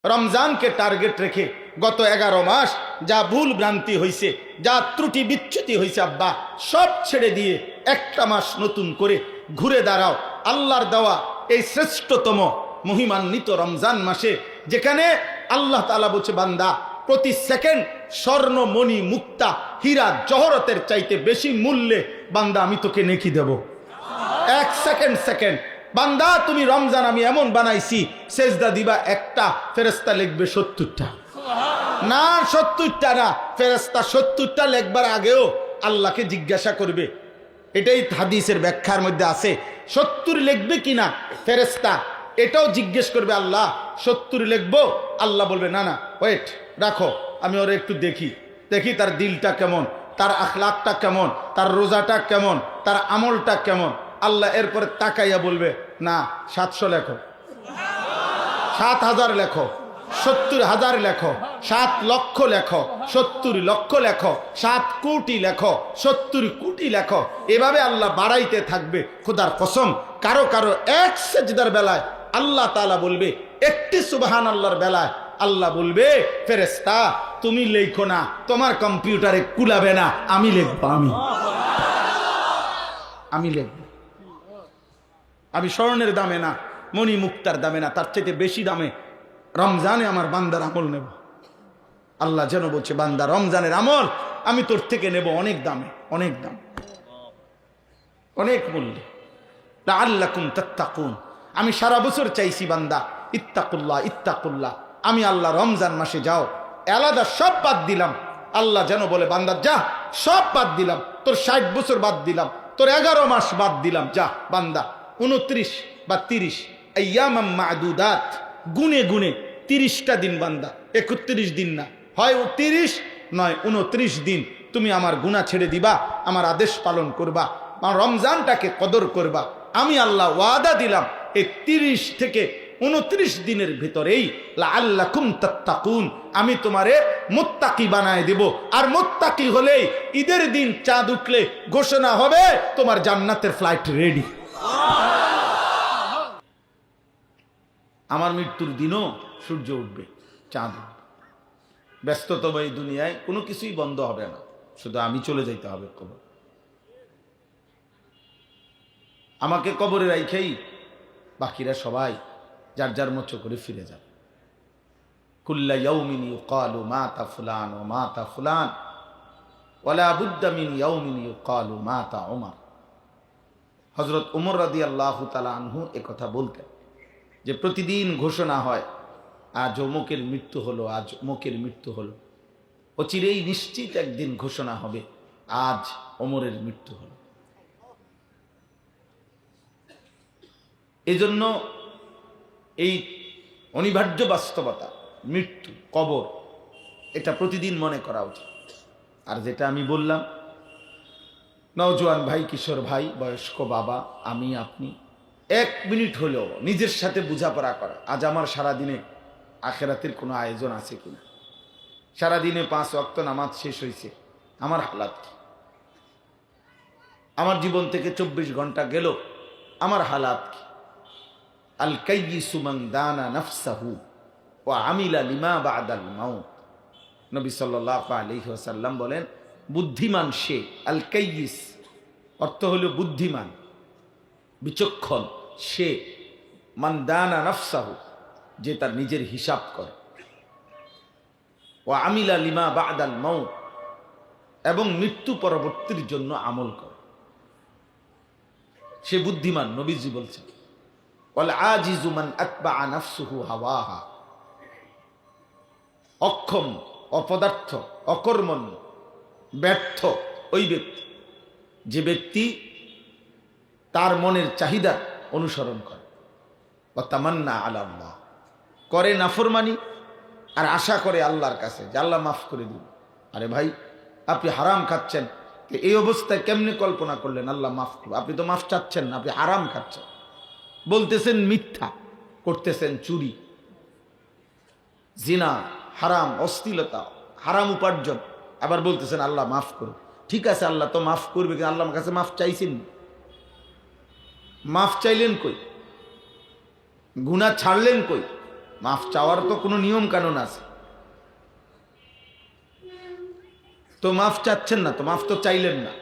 রমজানকে টার্গেট রেখে গত 11 মাস যা ভুল ভ্রান্তি হয়েছে, যা ত্রুটি বিচ্যুতি হয়েছে আব্বা, সব ছেড়ে দিয়ে একটা মাস নতুন করে ঘুরে দাঁড়াও আল্লাহর দেওয়া এই শ্রেষ্ঠতম মহিমান্বিত রমজান মাসে, যেখানে আল্লাহ তাআলা বলছে বান্দা প্রতি সেকেন্ড স্বর্ণ মণি মুক্তা হীরা জহরতের চাইতে বেশি মূল্যে বান্দা আমি তোকে নেকি দেব। এক সেকেন্ড বান্দা তুমি রমজান আমি এমন বানাইছি, সেজদা দিবা একটা, ফেরেশতা লিখবে 70টা। না 70টা না, ফেরেশতা 70টা লেখবার আগেও আল্লাহকে জিজ্ঞাসা করবে। এটাই হাদিসের ব্যাখ্যার মধ্যে আছে। 70 লিখবে কিনা ফেরেশতা এটাও জিজ্ঞেস করবে, আল্লাহ 70 লিখবো? আল্লাহ বলবে না না ওয়েট রাখো, আমি ওরা একটু দেখি তার দিলটা কেমন, তার আখলাকটা কেমন, তার রোজাটা কেমন, তার আমলটা কেমন। আল্লাহ এরপরে তাকাইয়া বলবে না 700 লেখো, 7000 লেখো, 70,000 লেখো, 7 লক্ষ লেখো, 70 লক্ষ লেখো, 7 কোটি লেখো, 70 কোটি লেখো। এভাবে আল্লাহ বাড়াইতে থাকবে। খোদার কসম কারো কারো এক সেজদার বেলায় আল্লাহ তাআলা বলবে, একটি সুবহানাল্লাহর বেলায় আল্লাহ বলবে ফেরেশতা তুমি লেখো না, তোমার কম্পিউটারে কুলাবে না, আমি লিখবো, আমি লিখবো। আমি স্বর্ণের দামে না, মণি মুক্তার দামে না, তার চাইতে বেশি দামে রমজানে আমার বান্দার আমল নেব। আল্লাহ যেন বলছে বান্দা রমজানের আমল আমি তোর থেকে নেব অনেক দামে, অনেক দাম, অনেক মূল্যে। লাআল্লাকুম তাত্তাকুন। আমি সারা বছর চাইছি বান্দা ইত্তাকুল্লাহ ইত্তাকুল্লাহ। আমি আল্লাহ রমজান মাসে যাও আলাদা সব বাদ দিলাম। আল্লাহ যেন বলে বান্দা যা সব বাদ দিলাম, তোর 60 বছর বাদ দিলাম, তোর 11 মাস বাদ দিলাম, যা বান্দা 29 বা 30 আইয়ামাম মা'দুদাত, গুনে গুনে 30টা দিন বান্দা, 31 দিন না, হয় 30 নয় 29 দিন তুমি আমার গুনাহ ছেড়ে দিবা, আমার আদেশ পালন করবা, আমার রমজানটাকে কদর করবা। আমি আল্লাহ ওয়াদা দিলাম এই 30 থেকে 29 দিনের ভিতরেই লাআল্লাকুম তাত্তাকুন, আমি তোমারে মুত্তাকি বানায় দেব। আর মুত্তাকি হলেই ঈদের দিন চাঁদ উঠলে ঘোষণা হবে তোমার জান্নাতের ফ্লাইট রেডি। আমার মৃত্যুর দিনও সূর্য উঠবে, চাঁদ উঠবে। ব্যস্ততম এই দুনিয়ায় কোনো কিছুই বন্ধ হবে না, শুধু আমি চলে যাইতে হবে কবর। আমাকে কবরে রাইখেই বাকিরা সবাই যার যার মতো করে ফিরে যাবে। কুল্লা ইয়াউমিন ইউকালু মাতা ফুলান ওয়া মাতা ফুলান ওয়ালা বুদ্দা মিন ইয়াউমিন ইউকালু মাতা উমর। হযরত উমর রাদিয়াল্লাহু তাআলা আনহু একথা বলতেন যে প্রতিদিন ঘোষণা হয় আজ অমুকের মৃত্যু হলো, আজ অমুকের মৃত্যু হলো। অচিরেই নিশ্চিত একদিন ঘোষণা হবে আজ ওমরের মৃত্যু হলো। এজন্য এই অনিবার্য বাস্তবতা মৃত্যু, কবর, এটা প্রতিদিন মনে করা উচিত। আর যেটা আমি বললাম, নওজোয়ান ভাই, কিশোর ভাই, বয়স্ক বাবা, আমি আপনি 1 মিনিট হলেও নিজের সাথে বোঝাপড়া করা, আজ আমার সারাদিনে আখেরাতের কোনো আয়োজন আছে কিনা, সারাদিনে 5 ওয়াক্ত নামাজ শেষ হয়েছে, আমার হালাত কি, আমার জীবন থেকে 24 ঘন্টা গেল, আমার হালাত কি। আল কাইয়িসু মান দানা নাফসাহু ওয়া আমিলা লিমা বাদাল মাউত। নবী সাল্লাল্লাহু আলাইহি ওয়াসাল্লাম বলেন বুদ্ধিমান সে, আল কাইয়িস অর্থ হলো বুদ্ধিমান, বিচক্ষণ সে, মান দানা নাফসাহু যে তার নিজের হিসাব করে, ওয়া আমিলা লিমা বাদাল মাউত এবং মৃত্যু পরবর্তীর জন্য আমল করে, সে বুদ্ধিমান। নবীজি বলছেন ওয়াল আজিজু মান আতবা নাফসুহু হাওয়াহা। অক্ষম, অপদার্থ, অকর্মণ্য, ব্যর্থ ওই ব্যক্তি যে ব্যক্তি তার মনের চাহিদা অনুসরণ করে। ওয়া তামান্না আলা আল্লাহ, করে নাফরমানি আর আশা করে আল্লাহর কাছে যে আল্লাহ মাফ করে দিন। আরে ভাই আপনি হারাম খাচ্ছেন, এই অবস্থায় কেমনে কল্পনা করলেন আল্লাহ মাফ করবে? আপনি তো মাফ চাচ্ছেন না, আপনি হারাম খাচ্ছেন, বলতেছেন মিথ্যা, করতেছেন চুরি, জিনা, হারাম, অশ্লীলতা, হারাম উপার্জন, আবার বলতেছেন আল্লাহ মাফ করবে। ঠিক আছে আল্লাহ তো মাফ করবে, কিন্তু আল্লাহর কাছে মাফ চাইছেন, মাফ চাইলেন কই? গুনাহ ছাড়লেন কই? মাফ চাওয়ার তো কোনো নিয়ম কানুন আছে। তো মাফ চাচ্ছেন না, তো মাফ তো চাইলেন না,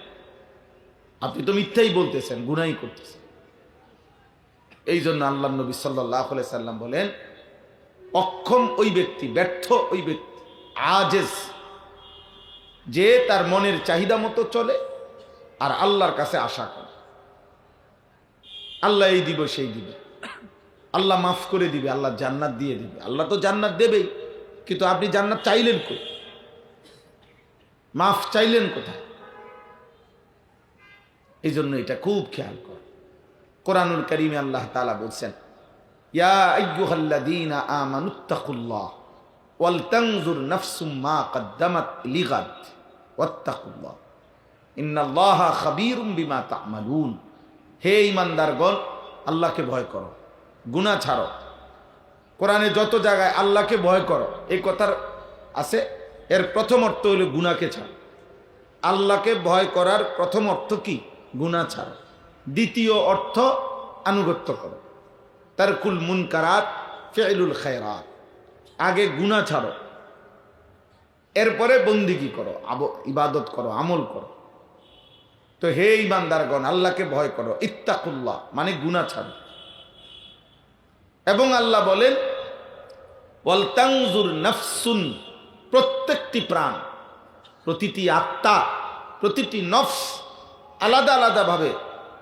আপনি তো মিথ্যাই বলতেছেন, গুনাই করতেছেন। এই জন্য আল্লাহ নবী সাল্লাল্লাহু আলাইহি সাল্লাম বলেন, অক্ষম ওই ব্যক্তি, ব্যর্থ ওই ব্যক্তি, আজেজ, যে তার মনের চাহিদা মতো চলে আর আল্লাহর কাছে আশা করে আল্লাহ এই দিব সেই দিবে, আল্লাহ মাফ করে দিবে, আল্লাহ জান্নাত দিয়ে দিবে। আল্লাহ তো জান্নাত দেবেই, কিন্তু আপনি জান্নাত চাইলেন কই? মাফ চাইলেন কোথায়? এই জন্য এটা খুব খেয়াল কর। কোরআনুল কারীমে আল্লাহ তাআলা বলছেন, ইয়া আইয়ুহাল্লাযীনা আমানুত্তাকুল্লাহ ওয়াল তানজুর নাফসুম মা কদ্দামাত লিগাদ ওয়াত্তাকুল্লাহ ইন্নাল্লাহা খাবীরুম বিমা তা'মালুন। হে ঈমানদারগণ, আল্লাহকে ভয় করো, গুনাহ ছাড়ো। কোরআনে যত জায়গায় আল্লাহকে ভয় করো এই কথার আছে, এর প্রথম অর্থ হলো গুনাহকে ছাড়ো। আল্লাহকে ভয় করার প্রথম অর্থ কি? গুনাহ ছাড়ো। দ্বিতীয় অর্থ আনুগত্য করো, তারকুল মুনকারাত ফি'লুল খায়রাত। আগে গুনাহ ছাড়ো, এরপরে বন্দিগি করো, ইবাদত করো, আমল করো। তো হে ঈমানদারগণ, আল্লাহকে ভয় করো, ইত্তাকুল্লাহ মানে গুনাহ ছাড়ো। এবং আল্লাহ বলেন, ওয়াল তানজুর নাফসুন, প্রত্যেকটি প্রাণ, প্রতিটি আত্মা, প্রতিটি নফস আলাদা আলাদা ভাবে,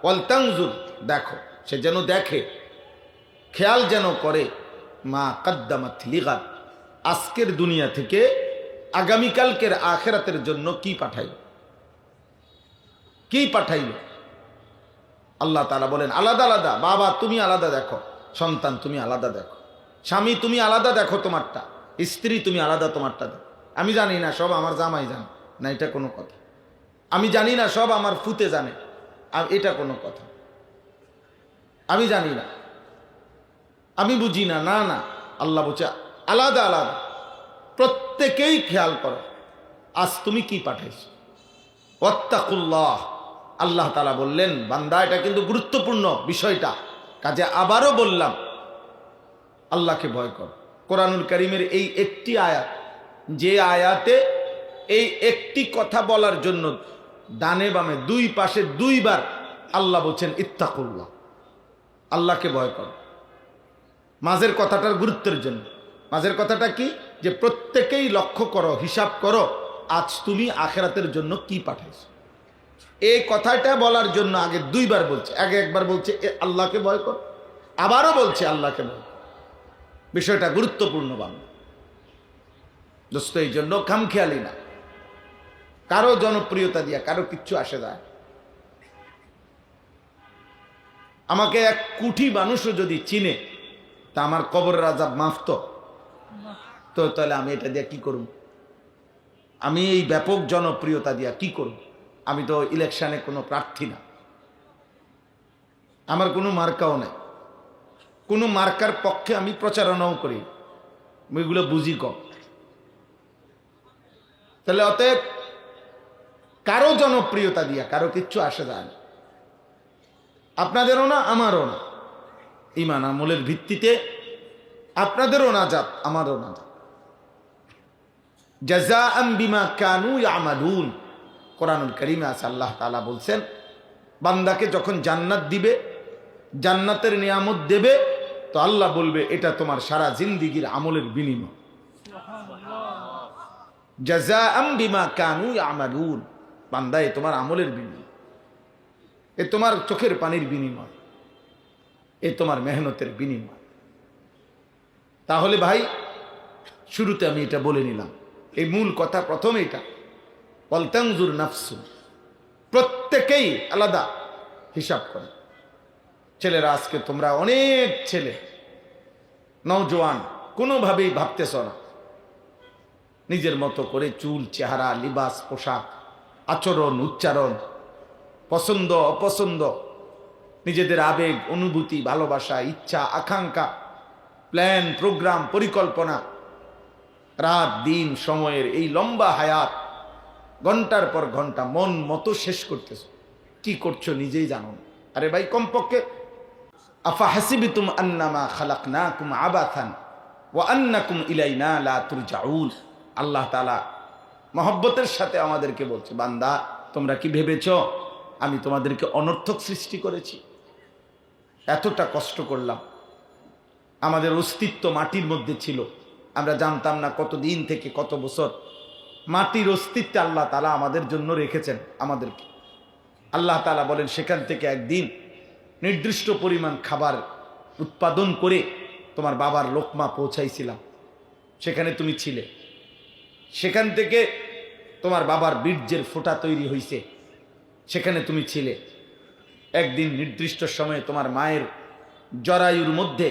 ওয়াল তানজুর দেখো, সে যেন দেখে, খেয়াল যেন করে, মা কদ্দামাত লিগাদ, আজকের দুনিয়া থেকে আগামীকালকের আখিরাতের জন্য কি পাঠাইল, কি পাঠাইল। আল্লাহ তাআলা বলেন আলাদা আলাদা। বাবা তুমি আলাদা দেখো, সন্তান তুমি আলাদা দেখো, স্বামী তুমি আলাদা দেখো তোমারটা, স্ত্রী তুমি আলাদা তোমারটা দেখো। আমি জানি না, সব আমার জামাই জানে না, এটা কোনো কথা। আমি জানি না, সব আমার ফুতে জানে, এটা কোনো কথা। আমি জানি না, আমি বুঝি না, না না, আল্লাহ বলছে আলাদা আলাদা। প্রত্যেকেই খেয়াল করো আজ তুমি কি পাঠাইছো। ওয়াত্তাকুল্লাহ, আল্লাহ তাআলা বললেন, বান্দা এটা কিন্তু গুরুত্বপূর্ণ বিষয়টা, কাজে আবারও বললাম আল্লাহকে ভয় কর। কোরআনুল কারীমের এই একটি আয়াত, যে আয়াতে এই একটি কথা বলার জন্য ডানে বামে দুই পাশে দুইবার আল্লাহ বলছেন ইত্তাকুল্লাহ, আল্লাহকে ভয় কর। মাঝের কথাটার গুরুত্বের জন্য। মাঝের কথাটা কি? যে প্রত্যেকেই লক্ষ্য করো, হিসাব করো, আজ তুমি আখিরাতের জন্য কি পাঠাইছো। এই কথাটা বলার জন্য আগে দুইবার বলছে। আগে একবার বলছে আল্লাহকে ভয় কর, আবারও বলছে আল্লাহকে ভয় কর। বিষয়টা গুরুত্বপূর্ণ বাংলা দোস্ত। এই জন্য খামখেয়ালি না, কারো জনপ্রিয়তা দিয়া কারো কিচ্ছু আসে যায়। আমাকে 1 কোটি মানুষও যদি চিনে, তা আমার কবরের আযাব মাফ তো তাহলে আমি এটা দিয়ে কি করব? আমি এই ব্যাপক জনপ্রিয়তা দিয়া কি করব? আমি তো ইলেকশনে কোনো প্রার্থী না, আমার কোনো মার্কাও নাই, কোনো মার্কার পক্ষে আমি প্রচারণাও করি, ওইগুলো বুঝি কম। তাহলে অতএব কারো জনপ্রিয়তা দিয়া কারো কিচ্ছু আসে যায় না, আপনাদেরও না আমারও না। ঈমান আমলের ভিত্তিতে আপনাদেরও নাজাত, আমারও নাজাত। জাযাআন বিমা কানু ইয়ামালুন। কোরআনুল কারীমে আছে, আল্লাহ তাআলা বলছেন, বান্দাকে যখন জান্নাত দিবে, জান্নাতের নিয়ামত দেবে, তো আল্লাহ বলবে এটা তোমার সারা জিন্দেগীর আমলের বিনিময়। জাযাআন বিমা কানু ইয়ামালুন, বান্দা এ তোমার আমলের বিনিময়, এ তোমার চোখের পানির বিনিময়, এ তোমার মেহনতের বিনিময়। তাহলে ভাই, শুরুতে আমি এটা বলে নিলাম, এই মূল কথা প্রথম এটা, ওয়াল তানজুর নাফসুন, প্রত্যেকেই আলাদা হিসাব করে। ছেলেরা, আজকে তোমরা অনেক ছেলে নওজোয়ান কোনোভাবেই ভাবতেছ না, নিজের মতো করে চুল, চেহারা, লিবাস, পোশাক, আচরণ, উচ্চারণ, পছন্দ অপছন্দ, নিজেদের আবেগ, অনুভূতি, ভালোবাসা, ইচ্ছা, আকাঙ্ক্ষা, প্ল্যান, প্রোগ্রাম, পরিকল্পনা, রাত দিন সময়ের এই লম্বা হায়াত, ঘন্টার পর ঘন্টা মন মতো শেষ করতেছ। কি করছো নিজেই জানো না। আরে ভাই, কমপক্ষে আফা হাসিবিতুম আন্নামা খালাকনাকুম আবাথান ওয়া আন্নাকুম ইলাইনা লা তুরজাউন। আল্লাহ তাআলা মহব্বতের সাথে আমাদেরকে বলছে, বান্দা তোমরা কি ভেবেছ আমি তোমাদেরকে অনর্থক সৃষ্টি করেছি? এতটা কষ্ট করলাম, আমাদের অস্তিত্ব মাটির মধ্যে ছিল, আমরা জানতাম না কতদিন থেকে, কত বছর মাটির অস্তিত্বে আল্লাহ তাআলা আমাদের জন্য রেখেছেন আমাদেরকে। আল্লাহ তাআলা বলেন, সেখান থেকে একদিন নির্দিষ্ট পরিমাণ খাবার উৎপাদন করে তোমার বাবার লোকমা পৌঁছাইছিলাম, সেখানে তুমি ছিলে। সেখান থেকে তোমার বাবার বীর্যের ফোঁটা তৈরি হয়েছে, সেখানে তুমি ছিলে। একদিন নির্দিষ্ট সময়ে তোমার মায়ের জরায়ুর মধ্যে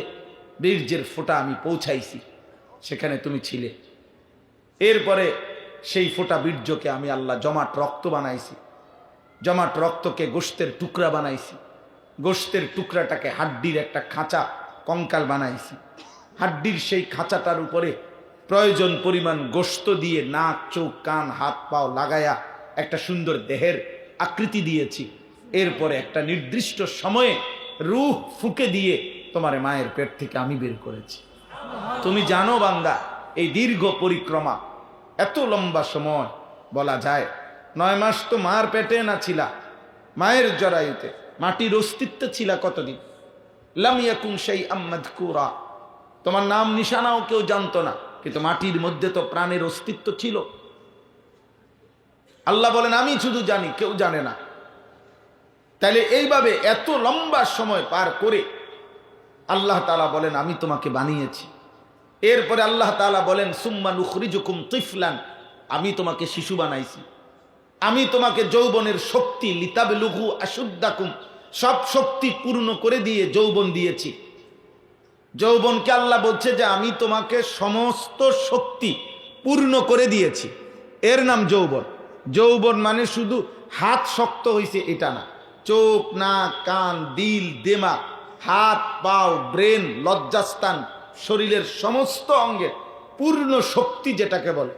বীর্যের ফোঁটা আমি পৌঁছাইছি, সেখানে তুমি ছিলে। এরপরে সেই ফোঁটা বীর্যকে আমি আল্লাহ জমাট রক্ত বানাইছি, জমাট রক্তকে গোশতের টুকরা বানাইছি, গোশতের টুকরাটাকে হাড্ডির একটা খাঁচা কঙ্কাল বানাইছি, হাড্ডির সেই খাঁচাটার উপরে প্রয়োজন পরিমাণ গোশত দিয়ে নাক, চোখ, কান, হাত পাও লাগায়া একটা সুন্দর দেহের আকৃতি দিয়েছি। এরপরে একটা নির্দিষ্ট সময়ে রূহ ফুঁকে দিয়ে তোমার মায়ের পেট থেকে আমি বের করেছি। তুমি জানো বান্দা, এই দীর্ঘ পরিক্রমা, এত লম্বা সময়, বলা যায় 9 মাস তো মার পেটে না ছিলা, মায়ের জরায়ুতে মাটির অস্তিত্ব ছিল কতদিন। লাম ইয়াকুন শাইআম মাযকুরা, তোমার নাম নিশানাও কেউ জানতো না, কিন্তু মাটির মধ্যে তো প্রাণের অস্তিত্ব ছিল। আল্লাহ বলেন আমি শুধু জানি, কেউ জানে না। তাহলে এইভাবে এত লম্বা সময় পার করে আল্লাহ তাআলা বলেন আমি তোমাকে বানিয়েছি। এরপরে আল্লাহ তাআলা বলেন সুম্মা নুখরিজুকুম তিফলান, আমি তোমাকে শিশু বানাইছি, আমি তোমাকে যৌবনের শক্তি লিতাবলুগু আশুদ্দাকুম, সব শক্তি পূর্ণ করে দিয়ে যৌবন দিয়েছি। যৌবনকে আল্লাহ বলছে যে আমি তোমাকে সমস্ত শক্তি পূর্ণ করে দিয়েছি, এর নাম যৌবন। যৌবন মানে শুধু হাত শক্ত হয়েছে এটা না, চোখ, নাক, কান, দিল, দিমাগ, হাত, পাও, ব্রেন, লজ্জাস্থান, শরীরের সমস্ত অঙ্গের পূর্ণ শক্তি যেটাকে বলে।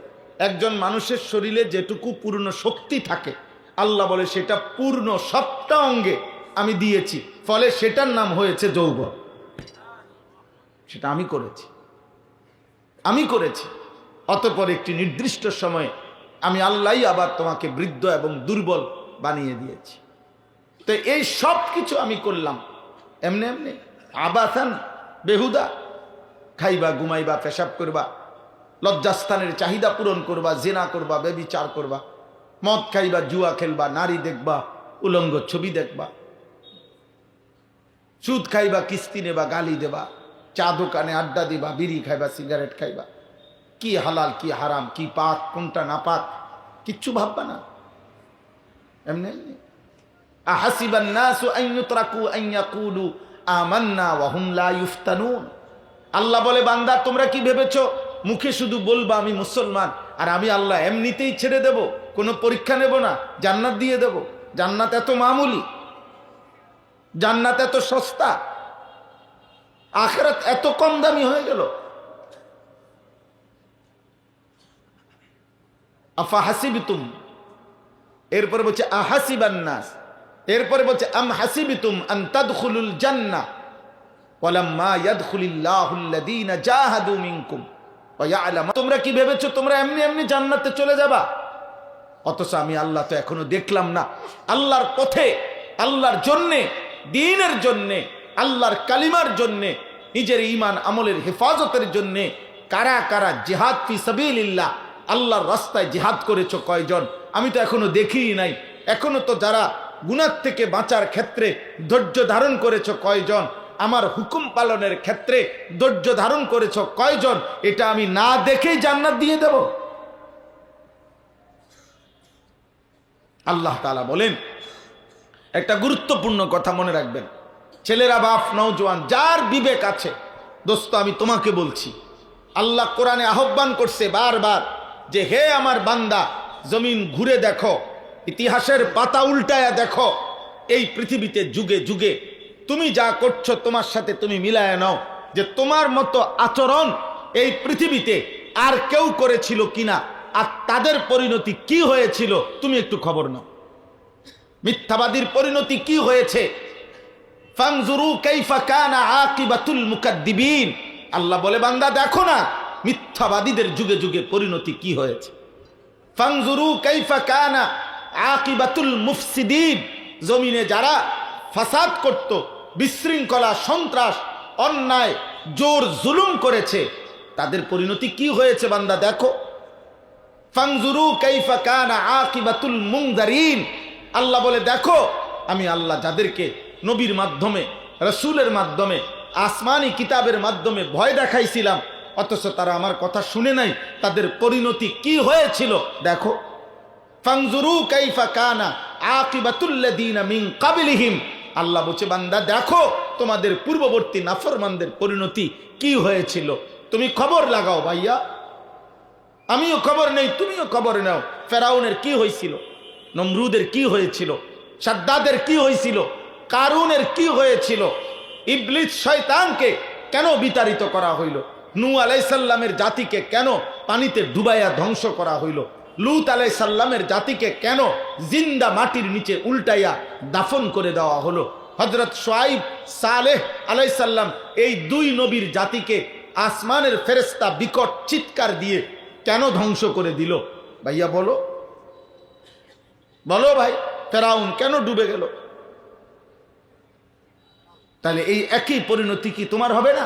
একজন মানুষের শরীরে যেটুকু পূর্ণ শক্তি থাকে আল্লাহ বলে সেটা পূর্ণ সবটা অঙ্গে আমি দিয়েছি, ফলে সেটার নাম হয়েছে যৌবন। সেটা আমি করেছি, আমি করেছি। অতঃপর একটি নির্দিষ্ট সময়ে আমি আল্লাহই আবার তোমাকে বৃদ্ধ এবং দুর্বল বানিয়ে দিয়েছি। তো এই সব কিছু আমি করলাম এমনি এমনি, আবাসান, বেহুদা। খাইবা, ঘুমাইবা, পেশাব করবা, লজ্জাস্থানের চাহিদা পূরণ করবা, জিনা করবা, ব্যভিচার করবা, মদ খাইবা, জুয়া খেলবা, নারী দেখবা, উলঙ্গ ছবি দেখবা, সুদ খাইবা, কিস্তি নেবা, গালি দেবা, চা দোকানে আড্ডা দিবা, বিড়ি খাইবা, সিগারেট খাইবা। কি হালাল কি হারাম, কি পাক কোনটা না পাক কিচ্ছু ভাববা না, এমনি এমনি। আহাসিবান নাসু আন ইউতরাকু আন ইয়াকুলু আমান্না ওয়া হুম লা ইফতানুন। আল্লাহ বলে বান্দা তোমরা কি ভেবেছো মুখে শুধু বলবা আমি মুসলমান, আর আমি আল্লাহ এমনিতেই ছেড়ে দেব, কোনো পরীক্ষা নেব না, জান্নাত দিয়ে দেব? জান্নাত এত মামুলি, জান্নাত এত সস্তা, আখিরাত এত কম দামি হয়ে গেল? আফা হাসিবিতুম, এরপরে বলছে আহাসিবান নাস, এরপরে বলছে আম হাসিবিতুম আন তাদখুলুল জান্নাহ ওয়ালাম্মা ইয়াদখুলিল্লাহুল্লাযীনা জাহাদু মিনকুম ওয়া ইয়ালাম। তোমরা কি ভেবেছো তোমরা এমনি এমনি জান্নাতে চলে যাবা? অথচ আমি আল্লাহ তো এখনো দেখলাম না আল্লাহর পথে, আল্লাহর জন্যে, দ্বীনের জন্যে, আল্লাহর কালিমার জন্যে, নিজের ঈমান আমলের হেফাজতের জন্যে কারা কারা জিহাদ ফি সাবিলিল্লাহ, আল্লাহর রাস্তায় জিহাদ করেছো কয়জন? আমি তো এখনো দেখিই নাই। এখনো তো যারা গুনাহ থেকে বাঁচার ক্ষেত্রে ধৈর্য ধারণ করেছো কয়জন? আমার হুকুম পালনের ক্ষেত্রে ধৈর্য ধারণ করেছো কয়জন? এটা আমি না দেখেই জান্নাত দিয়ে দেব? আল্লাহ তাআলা বলেন, একটা গুরুত্বপূর্ণ কথা মনে রাখবেন, ছেলেরা, বাপ, নওজোয়ান, যার বিবেক আছে, দোস্ত আমি তোমাকে বলছি, আল্লাহ কোরআনে আহ্বান করছে বারবার যে হে আমার বান্দা, জমিন ঘুরে দেখো, ইতিহাসের পাতা উল্টায়া দেখো, এই পৃথিবীতে যুগে যুগে তুমি যা করছো তোমার সাথে তুমি মিলায় নাও যে তোমার মতো আচরণ এই পৃথিবীতে আর কেউ করেছিল কিনা, আর তাদের পরিণতি কি হয়েছিল তুমি একটু খবর নাও। মিথ্যাবাদীর পরিণতি কি হয়েছে? ফানজুরু কাইফা কানা আকিবাতুল মুকাদ্দিবিন। আল্লাহ বলে বান্দা দেখো না মিথ্যাবাদীদের যুগে যুগে পরিণতি কি হয়েছে। ফানজুরু কাইফা কানা আকিবাতুল মুফসিদিন, জমিনে যারা ফাসাদ করত, বিশৃঙ্খলা, সন্ত্রাস, অন্যায়, জোর জুলুম করেছে, তাদের পরিণতি কি হয়েছে বান্দা দেখো। ফানজুরু কাইফা কানা আকিবাতুল মুনজারিন, আল্লাহ বলে দেখো আমি আল্লাহ যাদেরকে নবীর মাধ্যমে, রাসূলের মাধ্যমে, আসমানি কিতাবের মাধ্যমে ভয় দেখাইছিলাম, অথচ তারা আমার কথা শুনে নাই, তাদের পরিণতি কি হয়েছিল দেখো। ফানজুরু কাইফা কানা আকিবাতুল লাযিনা মিন ক্বাবলিহিম, আল্লাহ বলছে বান্দা দেখো তোমাদের পূর্ববর্তী নাফরমানদের পরিণতি কি হয়েছিল। তুমি খবর লাগাও ভাইয়া, আমিও খবর নেই, তুমিও খবর নাও। ফেরাউনের কি হয়েছিল, নমরুদের কি হয়েছিল, সাদ্দাদের কি হয়েছিল, কারুনের কি হয়েছিল, ইবলিস শয়তানকে কেন বিতাড়িত করা হইল, নূহ আলাইহিস সালামের জাতিকে কেন পানিতে ডুবাইয়া ধ্বংস করা হইল, লূত আলাইহিস সালামের জাতিকে কেন জিন্দা মাটির নিচে উল্টাইয়া দাফন করে দেওয়া হলো, হযরত শুআইব, সালেহ আলাইহিস সালাম এই দুই নবীর জাতিকে আসমানের ফেরেশতা বিকট চিৎকার দিয়ে কেন ধ্বংস করে দিল। ভাইয়া বলো, বলো ভাই, ফেরাউন কেন ডুবে গেল? তাহলে এই একই পরিণতি কি তোমার হবে না?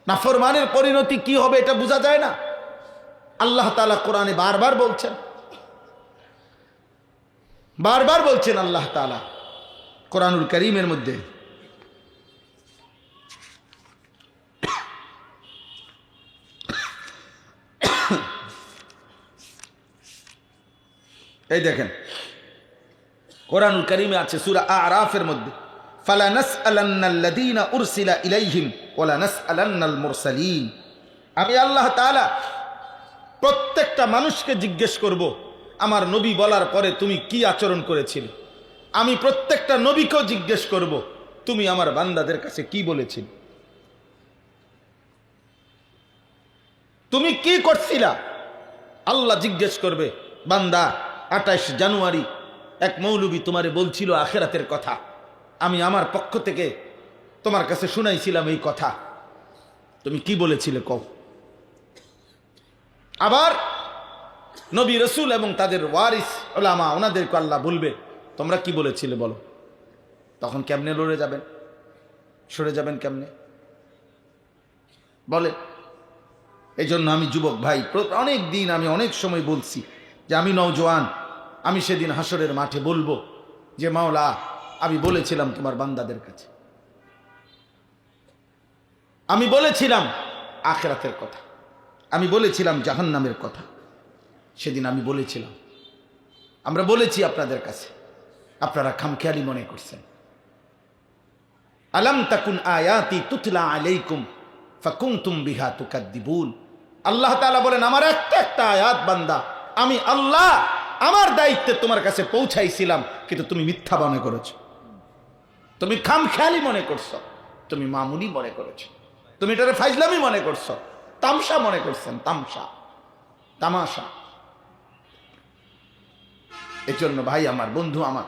নাফরমানের পরিণতি কি হবে এটা বোঝা যায় না? আল্লাহ তাআলা কোরআনে বারবার বলছেন, বারবার বলছেন আল্লাহ তাআলা কোরআনুল কারীমের মধ্যে, এই দেখেন কোরআনুল কারীমে আছে সূরা আরাফের মধ্যে, ফালা নাসআলান্নাল্লাযীনা উরসিলা ইলাইহিম ওয়ালা নাসআলান্নাল মুরসালিন, আমি আল্লাহ তাআলা প্রত্যেকটা মানুষকে জিজ্ঞেস করব আমার নবী বলার পরে তুমি কি আচরণ করেছিলে। আমি প্রত্যেকটা নবীকেও জিজ্ঞেস করব তুমি আমার বান্দাদের কাছে কি বলেছিলে, তুমি কি করছিলা। আল্লাহ জিজ্ঞেস করবে বান্দা 28 জানুয়ারি এক মৌলবী তোমারে বলছিল আখিরাতের কথা, আমি আমার পক্ষ থেকে তোমার কাছে শুনাইছিলাম এই কথা, তুমি কি বলেছিলে কও। আবার নবী রাসূল এবং তাদের ওয়ারিস উলামা ওনাদেরকে আল্লাহ বলবে তোমরা কি বলেছিলে বলো। তখন কেমনে লড়ে যাবেন, সরে যাবেন কেমনে বলে। এই জন্য আমি যুবক ভাই অনেক দিন আমি অনেক সময় বলছি যে আমি নওজোয়ান, আমি সেদিন হাসরের মাঠে বলবো যে মাওলা আমি বলেছিলাম তোমার বান্দাদের কাছে, আমি বলেছিলাম আখিরাতের কথা, আমি বলেছিলাম জাহান্নামের কথা, সেদিন আমি বলেছিলাম, আমরা বলেছি আপনাদের কাছে, আপনারা খামখেয়ালি মনে করছেন। আলাম তাকুন আয়াতি তুতলা আলাইকুম ফাকুনতুম বিহা তুকাদ্দিবুন, আল্লাহ তাআলা বলেন আমার একটা একটা আয়াত বান্দা আমি আল্লাহ আমার দায়িত্বে তোমার কাছে পৌঁছাইছিলাম, কিন্তু তুমি মিথ্যা মনে করেছো, তুমি খামখেয়ালি মনে করছো, তুমি মামুলি মনে করেছো, তুমি এটারে ফাজলামি মনে করছো, তামসা মনে করছেন, তামসা তামাশা। এজন্য ভাই আমার, বন্ধু আমার,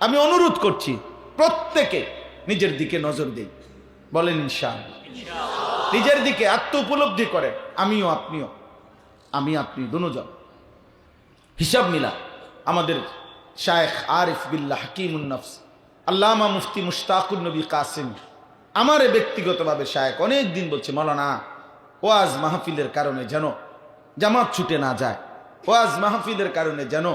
আমি অনুরোধ করছি প্রত্যেকে নিজের দিকে নজর দিই, বলেন ইনশাআল্লাহ। নিজের দিকে আত্ম উপলব্ধি করেন, আমিও আপনিও, আমি আপনি দুজন হিসাব মিলা। আমাদের শায়েখ আরিফ বিল্লাহ হাকিমুন নফস আল্লামা মুফতি মুশতাকুন নবী কাসিম আমারে ব্যক্তিগতভাবে শায়েখ অনেক দিন বলছে মাওলানা ওয়াজ মাহফিলের কারণে যেন জামাত ছুটে না যায়, ওয়াজ মাহফিলের কারণে যেন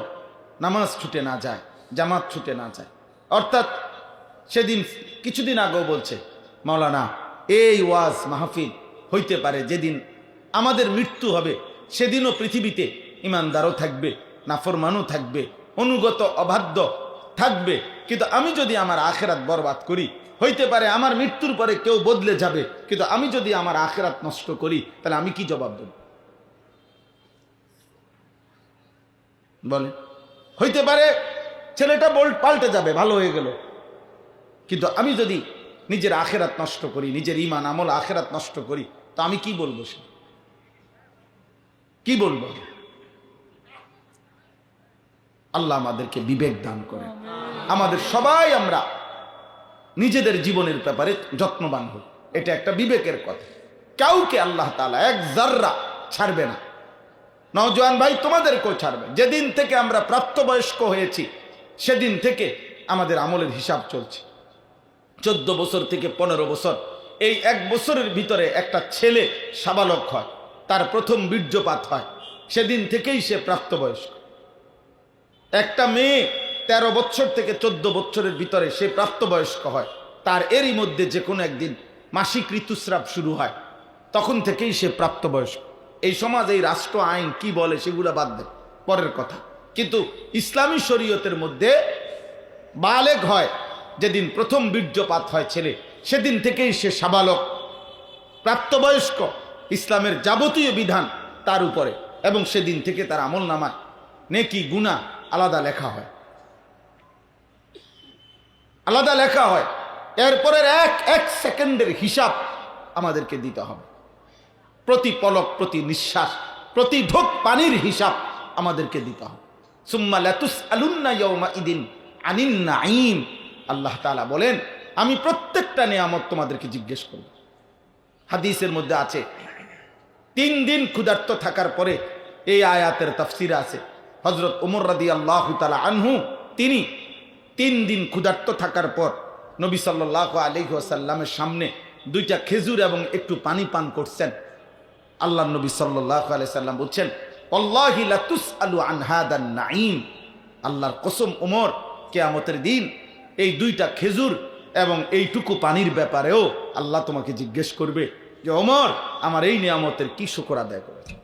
নামাজ ছুটে না যায়, জামাত ছুটে না যায়। অর্থাৎ সেদিন কিছুদিন আগেও বলছে মাওলানা এই ওয়াজ মাহফিল হইতে পারে যেদিন আমাদের মৃত্যু হবে সেদিনও পৃথিবীতে ইমানদারও থাকবে, নাফরমানও থাকবে, অনুগত অবাধ্য থাকবে, কিন্তু আমি যদি আমার আখিরাত বরবাদ করি, হইতে পারে আমার মৃত্যুর পরে কেউ বদলে যাবে, কিন্তু আমি যদি আমার আখিরাত নষ্ট করি তাহলে আমি কি জবাব দেব বলে। হইতে পারে ছেলেটা পাল্টে যাবে, ভালো হয়ে গেল, কিন্তু আমি যদি নিজের আখিরাত নষ্ট করি, নিজের ঈমান আমল আখিরাত নষ্ট করি, তো আমি কি বলবো, সে কি বলবো। আল্লাহ আমাদেরকে বিবেক দান করেন, আমাদের সবাই আমরা নিজেদের জীবনের ব্যাপারে যত্নবান হই। এটা একটা বিবেকের কথা। কাউকে আল্লাহ তাআলা এক জাররা ছাড়বে না। নওজোয়ান ভাই, তোমাদেরকেও ছাড়বে। যেদিন থেকে আমরা প্রাপ্তবয়স্ক হয়েছি সেদিন থেকে আমাদের আমলের হিসাব চলছে। 14 বছর থেকে 15 বছর, এই 1 বছরের ভিতরে একটা ছেলে সাবালক হয়, তার প্রথম বীর্যপাত হয়, সেদিন থেকেই সে প্রাপ্তবয়স্ক। একটা মেয়ে 13 বছর থেকে 14 বছরের ভিতরে সে প্রাপ্তবয়স্ক হয়, তার এরই মধ্যে যে কোনো একদিন মাসিক ঋতুস্রাব শুরু হয়, তখন থেকেই সে প্রাপ্তবয়স্ক। এই সমাজ, এই রাষ্ট্র আইন কি বলে সেগুলো বাদ দেয়, পরের কথা। কিন্তু ইসলামী শরীয়তের মধ্যে বালেগ হয় যেদিন প্রথম বীর্যপাত হয় ছেলে, সেদিন থেকেই সে সাবালক, প্রাপ্তবয়স্ক। ইসলামের যাবতীয় বিধান তার উপরে, এবং সেদিন থেকে তার আমল নামায় নেকি গুনাহ আলাদা লেখা হয়, আলাদা লেখা হয়। এরপরের এক সেকেন্ডের হিসাব আমাদেরকে দিতে হবে। প্রতি পলক, প্রতি নিঃশ্বাস, প্রতি ঢোক পানির হিসাব আমাদেরকে দিতে হবে। সুম্মা লাতুসআলুন্না ইয়াওমাইদিন আনিন নাঈম। আল্লাহ তাআলা বলেন, আমি প্রত্যেকটা নিয়ামত তোমাদেরকে জিজ্ঞেস করব। হাদিসের মধ্যে আছে 3 দিন ক্ষুধার্ত থাকার পরে, এই আয়াতের তাফসিরে আছে, হযরত ওমর রাদিয়াল্লাহু তাআলা আনহু তিনি 3 দিন ক্ষুধার্ত থাকার পর নবী সাল্লাল্লাহু আলাইহি ওয়াসাল্লামের সামনে 2টা খেজুর এবং একটু পানি পান করছেন। আল্লাহ নবী সাল্লাল্লাহু আলাইহি সাল্লাম বলছেন, ওয়াল্লাহি লাতুসআলু আন হাদান নাঈম। আল্লাহর কসম ওমর, কিয়ামতের দিন এই 2টা খেজুর এবং এইটুকু পানির ব্যাপারেও আল্লাহ তোমাকে জিজ্ঞেস করবে যে ওমর, আমার এই নিয়ামতের কি শুকর আদায় করেছে।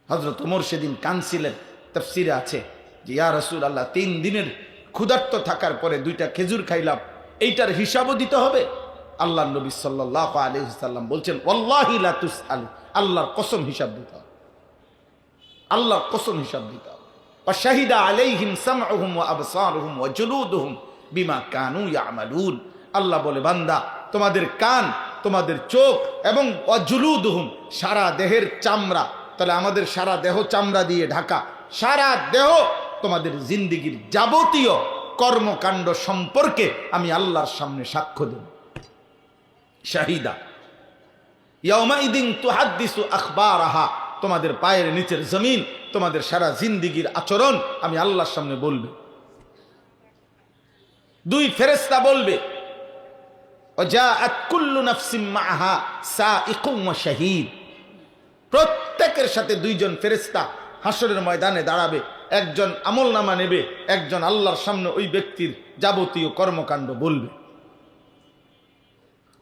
হযরত ওমর সেদিন কাঁদছিলেন। তাফসিরে আছে যে ইয়া রাসূলুল্লাহ, 3 দিনের ক্ষুধার্ত থাকার পরে 2টা খেজুর খাইলাম, এইটার হিসাবও দিতে হবে। আল্লাহ নবী সাল্লাল্লাহু আলাইহি সাল্লাম বলছেন, ওয়াল্লাহি লা তুসআলু, আল্লাহর কসম হিসাব দিতে হবে, আল্লাহর কসম হিসাব দিতে হবে। ওয়া শাহিদা আলাইহিম সামউহুম ওয়া আবসারুহুম ওয়া জুলুদুহুম বিমা কানু ইয়ামালুন। আল্লাহ বলে, বান্দা, তোমাদের কান, তোমাদের চোখ এবং ওয়া জুলুদুহুম, সারা দেহের চামড়া, তাহলে আমাদের সারা দেহ চামড়া দিয়ে ঢাকা, সারা দেহ তোমাদের জিন্দেগির যাবতীয় কর্মকাণ্ড সম্পর্কে আমি আল্লাহর সামনে সাক্ষ্য দেব। শাহিদা ইয়াউমাইদিন তুহাদ্দিসু আখবারাহা, তোমাদের পায়ের নিচের জমিন, তোমাদের সারা জিন্দেগির আচরণ আমি আল্লাহর সামনে বলবে। 2 ফেরেশতা বলবে, ওয়াজাআত কুল্লু নাফসিন মাআহা সাইকুম ওয়া শাহীদ। প্রত্যেকের সাথে 2 জন ফেরেশতা হাসরের ময়দানে দাঁড়াবে। একজন আমলনামা নেবে, একজন আল্লাহর সামনে ওই ব্যক্তির যাবতীয় কর্মকাণ্ড বলবে।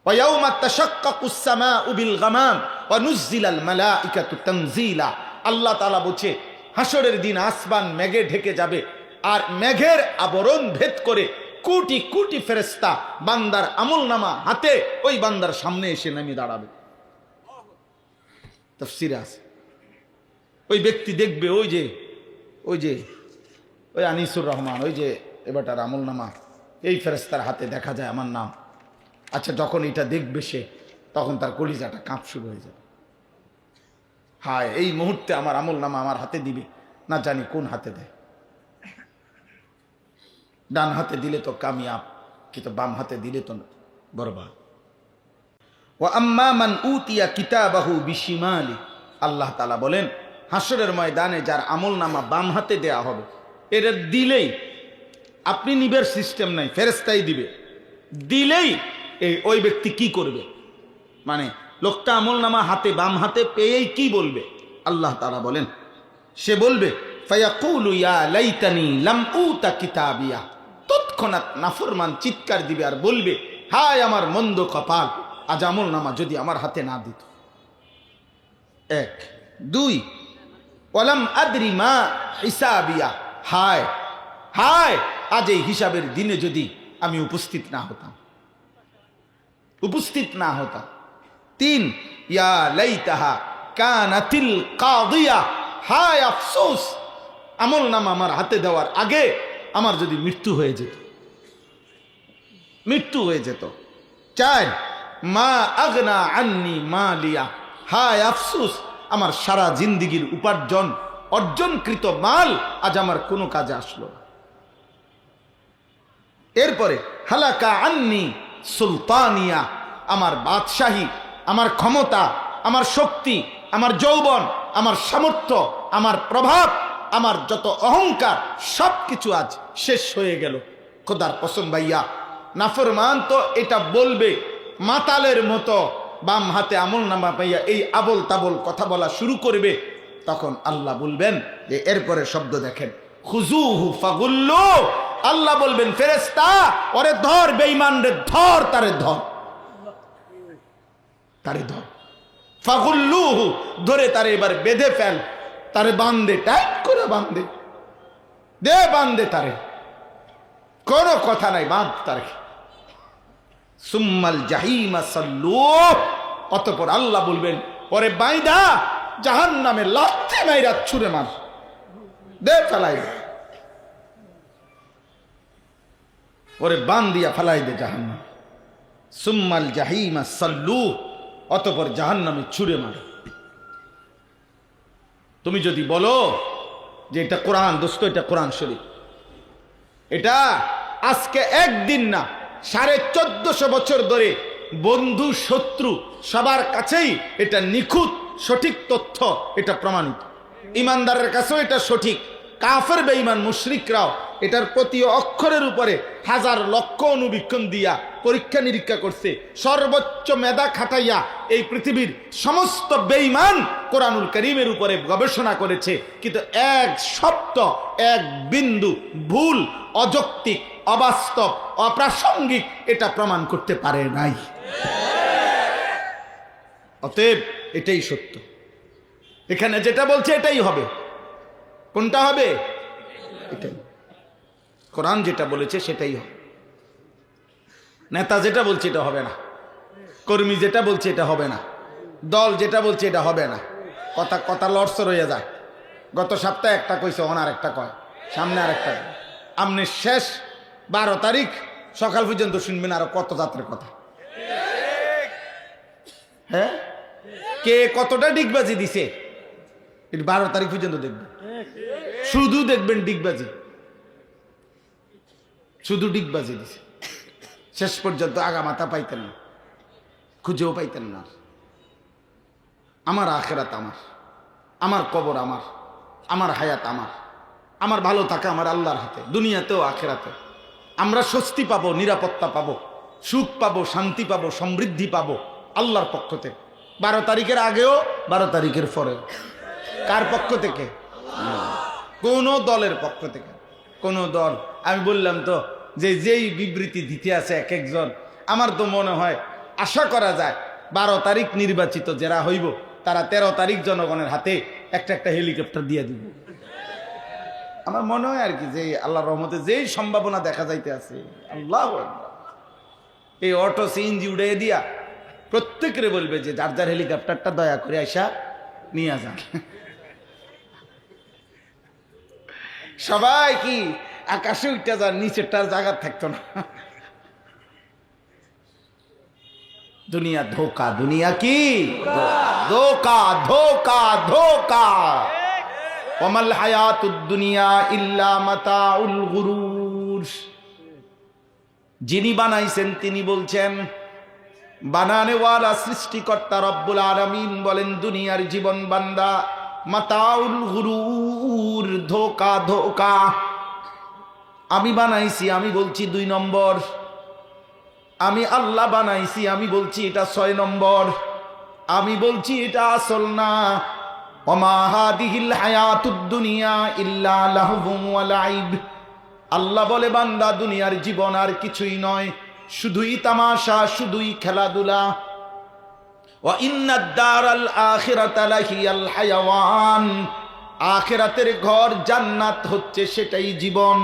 ওয়ায়াউমা তাশাক্কাকুস সামাউ বিল গামাম ওয়া নুজ্জিলাল মালাইকাতু তানজিলা। আল্লাহ তাআলা বলছে, হাসরের দিন আসমান মেঘে ঢেকে যাবে, আর মেঘের আবরণ ভেদ করে কোটি কোটি ফেরেশতা বান্দার আমলনামা হাতে ওই বান্দার সামনে এসে নেমে দাঁড়াবে। তাফসীরে আছে, ওই ব্যক্তি দেখবে, ওই আনিসুর রহমান, ওই যে এবারটার আমলনামা, এই ফেরেশতার হাতে দেখা যায় আমার নাম। আচ্ছা, যখন এটা দেখবে সে, তখন তার কলিজাটা কাঁপ শুরু হয়ে যাবে। হায়, এই মুহূর্তে আমার আমলনামা আমার হাতে দিবে, না জানি কোন হাতে দেয়। ডান হাতে দিলে তো কামিয়াব, কিন্তু বাম হাতে দিলে তো বরবাদ। ওয়া আম্মা মান উতিয়া কিতাবাহু বিশিমালি। আল্লাহ তাআলা বলেন, হাসরের ময়দানে যার আমলনামা বাম হাতে দেয়া হবে, এটা দিলেই, আপনি নিবের সিস্টেম নাই, ফেরেশতাই দিবে। দিলেই ওই ব্যক্তি কি করবে, মানে লোকটা আমলনামা হাতে বাম হাতে পেয়েই কি বলবে? আল্লাহ তাআলা বলেন, সে বলবে, ফায়াকুলু ইয়া লাইতানি লাম উতা কিতাবিয়া। তৎক্ষণাৎ নাফরমান চিৎকার দিবে আর বলবে, হায় আমার মন্দ কপাল, আজ আমলনামা যদি আমার হাতে না দিত। 1 2 ওয়ালাম আদরি মা হিসাবিয়া। হায় হায়, আজ এই হিসাবের দিনে যদি আমি উপস্থিত না হতাম। 3 ইয়া লাইতাহা কানাতিল কাদিয়া। হায় আফসোস, আমলনামা আমার হাতে দেওয়ার আগে আমার যদি মৃত্যু হয়ে যেত। 4 মা আগনা আন্নি মালিয়া। হায় আফসোস, আমার সারা জিন্দেগির উপার্জন, অর্জনকৃত মাল আজ আমার কোনো কাজে আসলো না। এরপরে হালাকা আন্নি সুলতানিয়া, আমার বাদশাহী, আমার ক্ষমতা, আমার শক্তি, আমার যৌবন, আমার সামর্থ্য, আমার প্রভাব, আমার যত অহংকার সব কিছু আজ শেষ হয়ে গেল। খোদার কসম ভাইয়া, নাফরমান তো এটা বলবে মাতালের মতো, বাম হাতে আমলনামা পাইয়া এই আবল তাবল কথা বলা শুরু করবে। তখন আল্লাহ বলবেন যে এরপরে শব্দ দেখেন, খুজুহু ফাগুল্লু, আল্লাহ বলবেন ফেরেশতা ওরে ধর, বেঈমান রে ধর, তারে ধর, তারে ধর। ফাগুল্লুহু, ধরে তারে এবার বেঁধে ফেল, তারে বান্ধে, টাইট করে বান্ধে দে, বান্ধে তারে, কোনো কথা নাই, বাঁধ তারে। সুম্মাল জাহিমা সাল্লু, অতঃপর আল্লাহ বলবেন পরে বাইদা জাহান্নামে লাথি মাইরা ছুঁড়ে মার দে, ফেলাই দে, ওরে বান দিয়া ফেলাই দে জাহান্নাম। সুম্মাল জাহিমা সাল্লু, অতঃপর জাহান্নামে ছুঁড়ে মার। তুমি যদি বলো যে এটা কোরআন, দোস্ত এটা কোরআন শরীফ, এটা আজকে একদিন না 1450 বছর ধরে বন্ধু শত্রু সবার কাছেই এটা নিখুঁত সঠিক তথ্য, এটা প্রমাণিত। ইমানদারের কাছেও এটা সঠিক, কাফের বেঈমান মুশরিকরাও এটার প্রতি অক্ষরের উপরে হাজার লক্ষ অনুবীক্ষণ দিয়া পরীক্ষা নিরীক্ষা করছে, সর্বোচ্চ মেধা খাটাইয়া এই পৃথিবীর সমস্ত বেঈমান কোরআনুল কারীমের উপরে গবেষণা করেছে, কিন্তু এক শব্দ, এক বিন্দু ভুল, অযৌক্তিক, অবাস্তব, অপ্রাসঙ্গিক এটা প্রমাণ করতে পারে নাই। অতএব এটাই সত্য, এখানে যেটা বলছে এটাই হবে। কোনটা হবে? এটাই। কোরআন যেটা বলেছে সেটাই হবে। নেতা যেটা বলছে এটা হবে না, কর্মী যেটা বলছে এটা হবে না, দল যেটা বলছে এটা হবে না। কথা কথা লড়সর হয়ে যায়। গত সপ্তাহে একটা কইছে, ওনার একটা কয়, সামনে আর একটা। আপনি শেষ 12 তারিখ সকাল পর্যন্ত শুনবেন আরো কত যাত্রের কথা। হ্যাঁ, কে কতটা ডিগবাজি দিছে 12 তারিখ পর্যন্ত দেখবেন, শুধু দেখবেন ডিগবাজি, শুধু ডিগবাজি দিছে। শেষ পর্যন্ত আগামাথা পাইতেন না, খুঁজেও পাইতেন না। আমার আখেরাত আমার, আমার কবর আমার, আমার হায়াত আমার, আমার ভালো থাকা আমার আল্লাহর হাতে, দুনিয়াতেও আখেরাতে। আমরা স্বস্তি পাবো, নিরাপত্তা পাবো, সুখ পাবো, শান্তি পাবো, সমৃদ্ধি পাবো আল্লাহর পক্ষ থেকে। 12 তারিখের আগেও, 12 তারিখের পরেও। কার পক্ষ থেকে? কোন দলের পক্ষ থেকে? কোন দল? আমি বললাম তো যে যেই বিবৃতি দিতে আছে এক একজন, আমার তো মনে হয় আশা করা যায় 12 তারিখ নির্বাচিত যারা হইব তারা 13 তারিখ জনগণের হাতে একটা একটা হেলিকপ্টার দিয়ে দিব। আমার মনে হয় আর কি যে আল্লাহর রহমতে যেই সম্ভাবনা দেখা যাইতে আছে, আল্লাহ এই অটো সিএনজি উড়িয়ে দিয়া প্রত্যেকের বলবে যে যার যার হেলিকপ্টারটা দয়া করে আইসা নিয়ে যান। সবাই কি আকাশে উঠতে যান, নিচেরটার জায়গা থাকতো না। দুনিয়া ধোকা, দুনিয়া কি ধোকা, ধোকা, ধোকা। ওয়ামাল হায়াতুদ দুনিয়া ইল্লা মাতাউল গুরুর। যিনি বানাইছেন তিনি বলছেন, বানানেওয়ালা সৃষ্টিকর্তা রব্বুল আলামিন বলেন দুনিয়ার জীবন বান্দা মাতাউল গুরুর, ধোকা, ধোকা। আমি বানাইছি, আমি বলছি 2 নম্বর। আমি আল্লাহ বানাইছি, আমি বলছি এটা 6 নম্বর। আমি বলছি এটা আসল না। ওমা হাদিহিল হায়াতুদ দুনিয়া ইল্লা লাহবুন ওয়া লাইব। আল্লাহ বলে বান্দা দুনিয়ার জীবন আর কিছুই নয়, শুধুই তামাশা, শুধুই খেলাধুলা। ওয়া ইন্নাদ দারাল আখিরাতা লাহিয়াল হায়াওয়ান। আখিরাতের ঘর জান্নাত হচ্ছে সেটাই জীবন।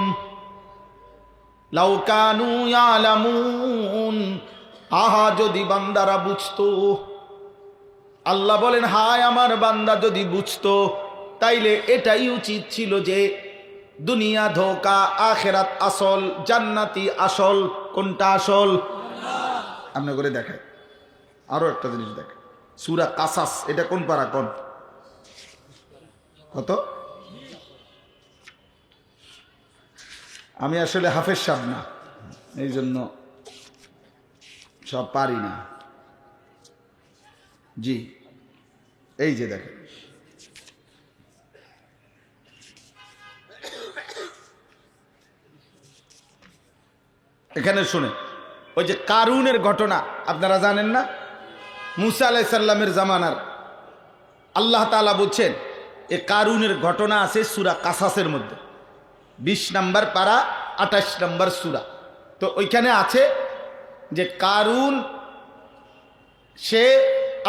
লাউ কানু ইয়ালামুন। আহা যদি বান্দারা বুঝতো। আল্লাহ বলেন হায় আমার বান্দা যদি বুঝতো তাইলে এটাই উচিত ছিল যে দুনিয়া ধোকা, আখিরাত আসল, জান্নাতি আসল। কোনটা আসল? আপনি করে দেখায়। আরো একটা জিনিস দেখেন, সূরা কাসাস, এটা কোন পারা? কোন কত? আমি আসলে হাফেজ সাহেব না, এই জন্য সব পারি না। জি, এই যে দেখেন, এখানে শুনে ওই যে কারুনের ঘটনা আপনারা জানেন না? মুসা আলাইহিস সালামের জামানার আল্লাহ তাআলা বলছেন এ কারুনের ঘটনা আছে সূরা কাসাসের মধ্যে 20 নম্বর পারা 28 নম্বর সূরা। তো ওইখানে আছে যে কারুন সে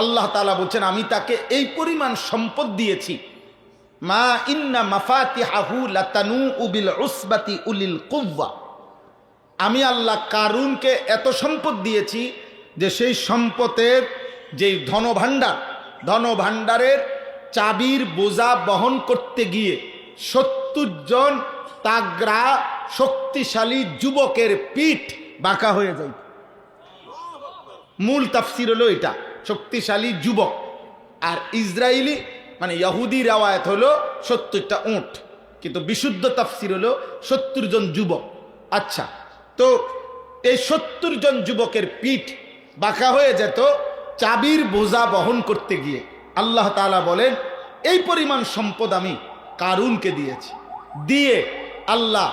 আল্লাহ তাআলা বলছেন আমি তাকে এই পরিমাণ সম্পদ দিয়েছি, মা ইন্না মাফাতিহাহু লাতানু বিল উসবাতি উলিল কুওয়া। আমি আল্লাহ কারুনকে এত সম্পদ দিয়েছি যে সেই সম্পদের যেই ধনভাণ্ডারের চাবির বোঝা বহন করতে গিয়ে 70 জন তাগড়া শক্তিশালী যুবকের পিঠ বাঁকা হয়ে যায়। মূল তাফসির হলো এটা, শক্তিশালী যুবক। আর ইসরায়েলি মানে ইহুদি রিওয়ায়াত হলো 70টা উট, কিন্তু বিশুদ্ধ তাফসির হলো 70 জন যুবক। আচ্ছা, তো এই 70 জন যুবকের পিঠ বাঁকা হয়ে যেত চাবির বোঝা বহন করতে গিয়ে। আল্লাহ তাআলা বলেন এই পরিমাণ সম্পদ আমি কারুনকে দিয়েছি। দিয়ে আল্লাহ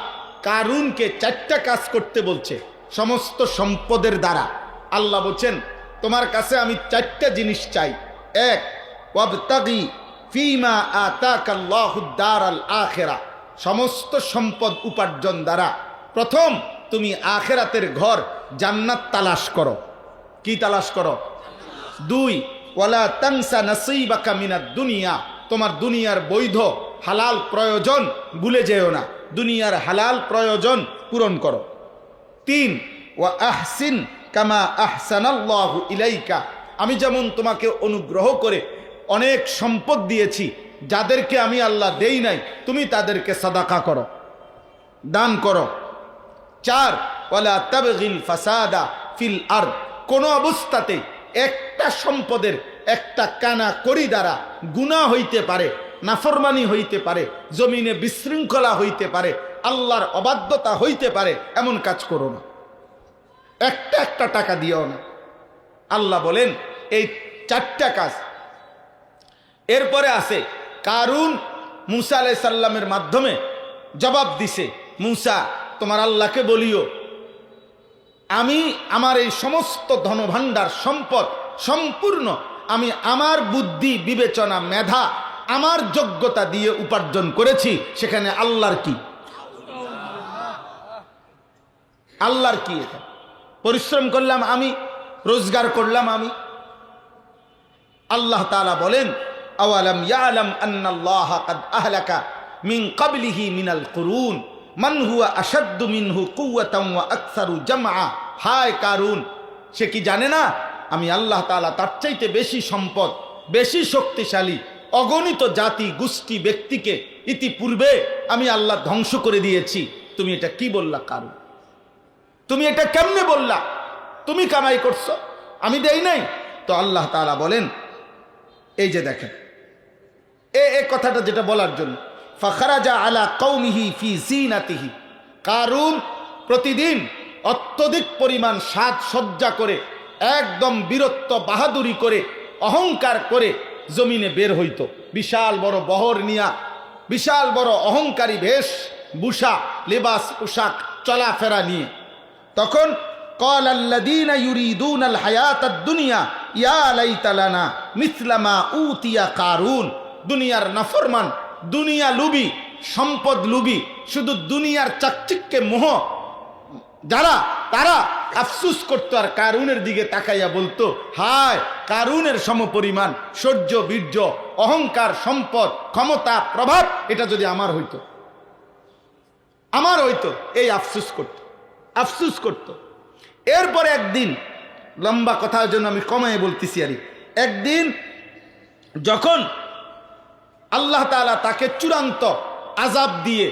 কারুনকে 4টা কাজ করতে বলছে সমস্ত সম্পদের দ্বারা। আল্লাহ বলছেন তোমার কাছে আমি 4টা জিনিস চাই। 1, ওয়াবতাগি ফীমা আতাকাল্লাহুদ দারাল আখিরা। সমস্ত সম্পদ উপার্জন দ্বারা প্রথম তুমি আখিরাতের ঘর জান্নাত তালাশ করো। কি তালাশ করো? 2, ওয়ালা তানসা নাসীবাকা মিনাদ দুনিয়া। তোমার দুনিয়ার বৈধ হালাল প্রয়োজন ভুলে যেও না, দুনিয়ার হালাল প্রয়োজন পূরণ করো। 3, ওয়া আহসিন কামা আহসানাল্লাহু ইলাইকা। আমি যেমন তোমাকে অনুগ্রহ করে অনেক সম্পদ দিয়েছি, যাদেরকে আমি আল্লাহ দেই নাই তুমি তাদেরকে সাদাকা করো, দান করো। 4, ওয়ালা তাবগিল ফাসাদা ফিল আরদ। কোন অবস্থাতে একটা সম্পদের একটা কানা করি দ্বারা গুনাহ হইতে পারে, নাফরমানি হইতে পারে, জমিনে বিশৃঙ্খলা হইতে পারে, আল্লাহর অবাধ্যতা হইতে পারে, এমন কাজ করো না। একটা টাকা দিও না। আল্লাহ বলেন এই 4টা কাজ। এরপরে আছে কারুন মুসা আলাইহিস সালামের মাধ্যমে জবাব দিছে, মুসা তোমার আল্লাহকে বলিও আমি আমার এই সমস্ত ধনভাণ্ডার সম্পদ সম্পূর্ণ আমি আমার বুদ্ধি বিবেচনা মেধা আমার যোগ্যতা দিয়ে উপার্জন করেছি। সেখানে আল্লাহর কি? আল্লাহর কি? এটা পরিশ্রম করলাম আমি, রোজগার করলাম আমি। আল্লাহ তাআলা বলেন আওয়ালাম ইয়ালাম আন্নাল্লাহা কাদ আহলাকা মিন ক্বাবলিহি মিনাল কুরুন মান হুয়া আশাদ্দু মিনহু কুওয়াতান ওয়া আকসারু জামআ। হায় কারুন, সে কি জানে না আমি আল্লাহ তাআলা তার চাইতে বেশি সম্পদ, বেশি শক্তিশালী অগণিত জাতি গোষ্ঠী ব্যক্তিকে ইতিপূর্বে আমি আল্লাহ ধ্বংস করে দিয়েছি। তুমি এটা কি বললা কারুন? তুমি এটা কেমনে বললা? তুমি কামাই করছো, আমি দেই নাই? তো আল্লাহ তাআলা বলেন এই যে দেখেন এই কথাটা যেটা বলার জন্য, ফাখারাজা আলা কওমিহি ফি জিনাতিহি। কারুন প্রতিদিন অত্যধিক পরিমাণ সাজসজ্জা করে একদম বীরত্ব বাহাদুরি করে অহংকার করে জমিনে বের হইতো, বিশাল বড় বহর নিয়া, বিশাল বড় অহংকারী বেশ ভূষা লেবাস পোশাক চলাফেরা নিয়ে। তখন ক্বালাল্লাযীনা ইউরিদুনাল হায়াতাদ দুনিয়া ইয়া লাইতা লানা মিসলা মা উতিয়া কারুন। দুনিয়ার নাফরমান, দুনিয়া লুবি, সম্পদ লুবি, শুধু দুনিয়ার চাকচিক্যে মোহ যারা, তারা আফসুস করতো আর কারুনের দিকে তাকাইয়া বলতো হায় কারুনের সমপরিমাণ শৌর্য বীর্য অহংকার সম্পদ ক্ষমতা প্রভাব এটা যদি আমার হইতো, আমার হইতো। এই আফসুস করত। এরপরে একদিন, লম্বা কথার জন্য আমি কমায় বলতেছি, আর একদিন যখন আল্লাহ তাআলা তাকে চূড়ান্ত আযাব দিয়ে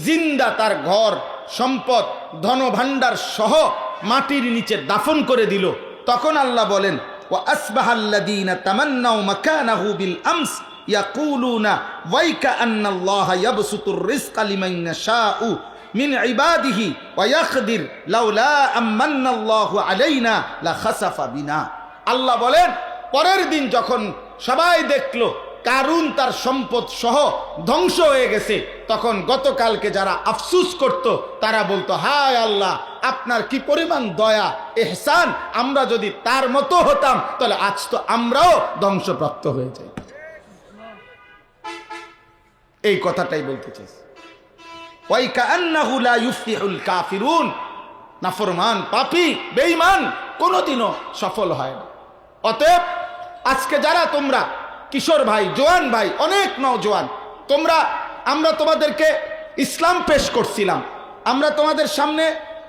জিন্দা তার ঘর সম্পদ ধনভাণ্ডার সহ মাটির নিচে দাফন করে দিল, তখন আল্লাহ বলেন ওয়া আসবাহাল্লাযীনা তামান্নাউ মাকানাহু বিল আমস ইয়াকুলুনা ওয়াইকা আন্নাল্লাহা ইয়াবসুতুর রিজকা লিমান ইয়াশাউ মিন ইবাদিহি ওয়া ইয়াকদির লাউলা আমান্নাল্লাহু আলাইনা লাখাসাফা বিনা। আল্লাহ বলেন, পরের দিন যখন সবাই দেখলো কারুন তার সম্পদ সহ ধ্বংস হয়ে গেছে, তখন গতকালকে যারা আফসুস করত তারা বলতো, হায় আল্লাহ, আপনার কি পরিমাণ দয়া ইহসান, আমরা যদি তার মতো হতাম তাহলে আজ তো আমরাও ধ্বংসপ্রাপ্ত হয়ে যাই। এই কথাটাই বলতে চাইছি। ওয়াই কাআন্নাহু লা ইউফলিহুল কাফিরুন, নাফরমান পাপী বেঈমান কোনোদিনও সফল হয় না। অতএব আজকে যারা তোমরা কিশোর ভাই, জওয়ান ভাই, অনেক নওজোয়ান, আমরা তোমাদেরকে ইসলাম পেশ করছিলাম, আমরা তোমাদের সামনে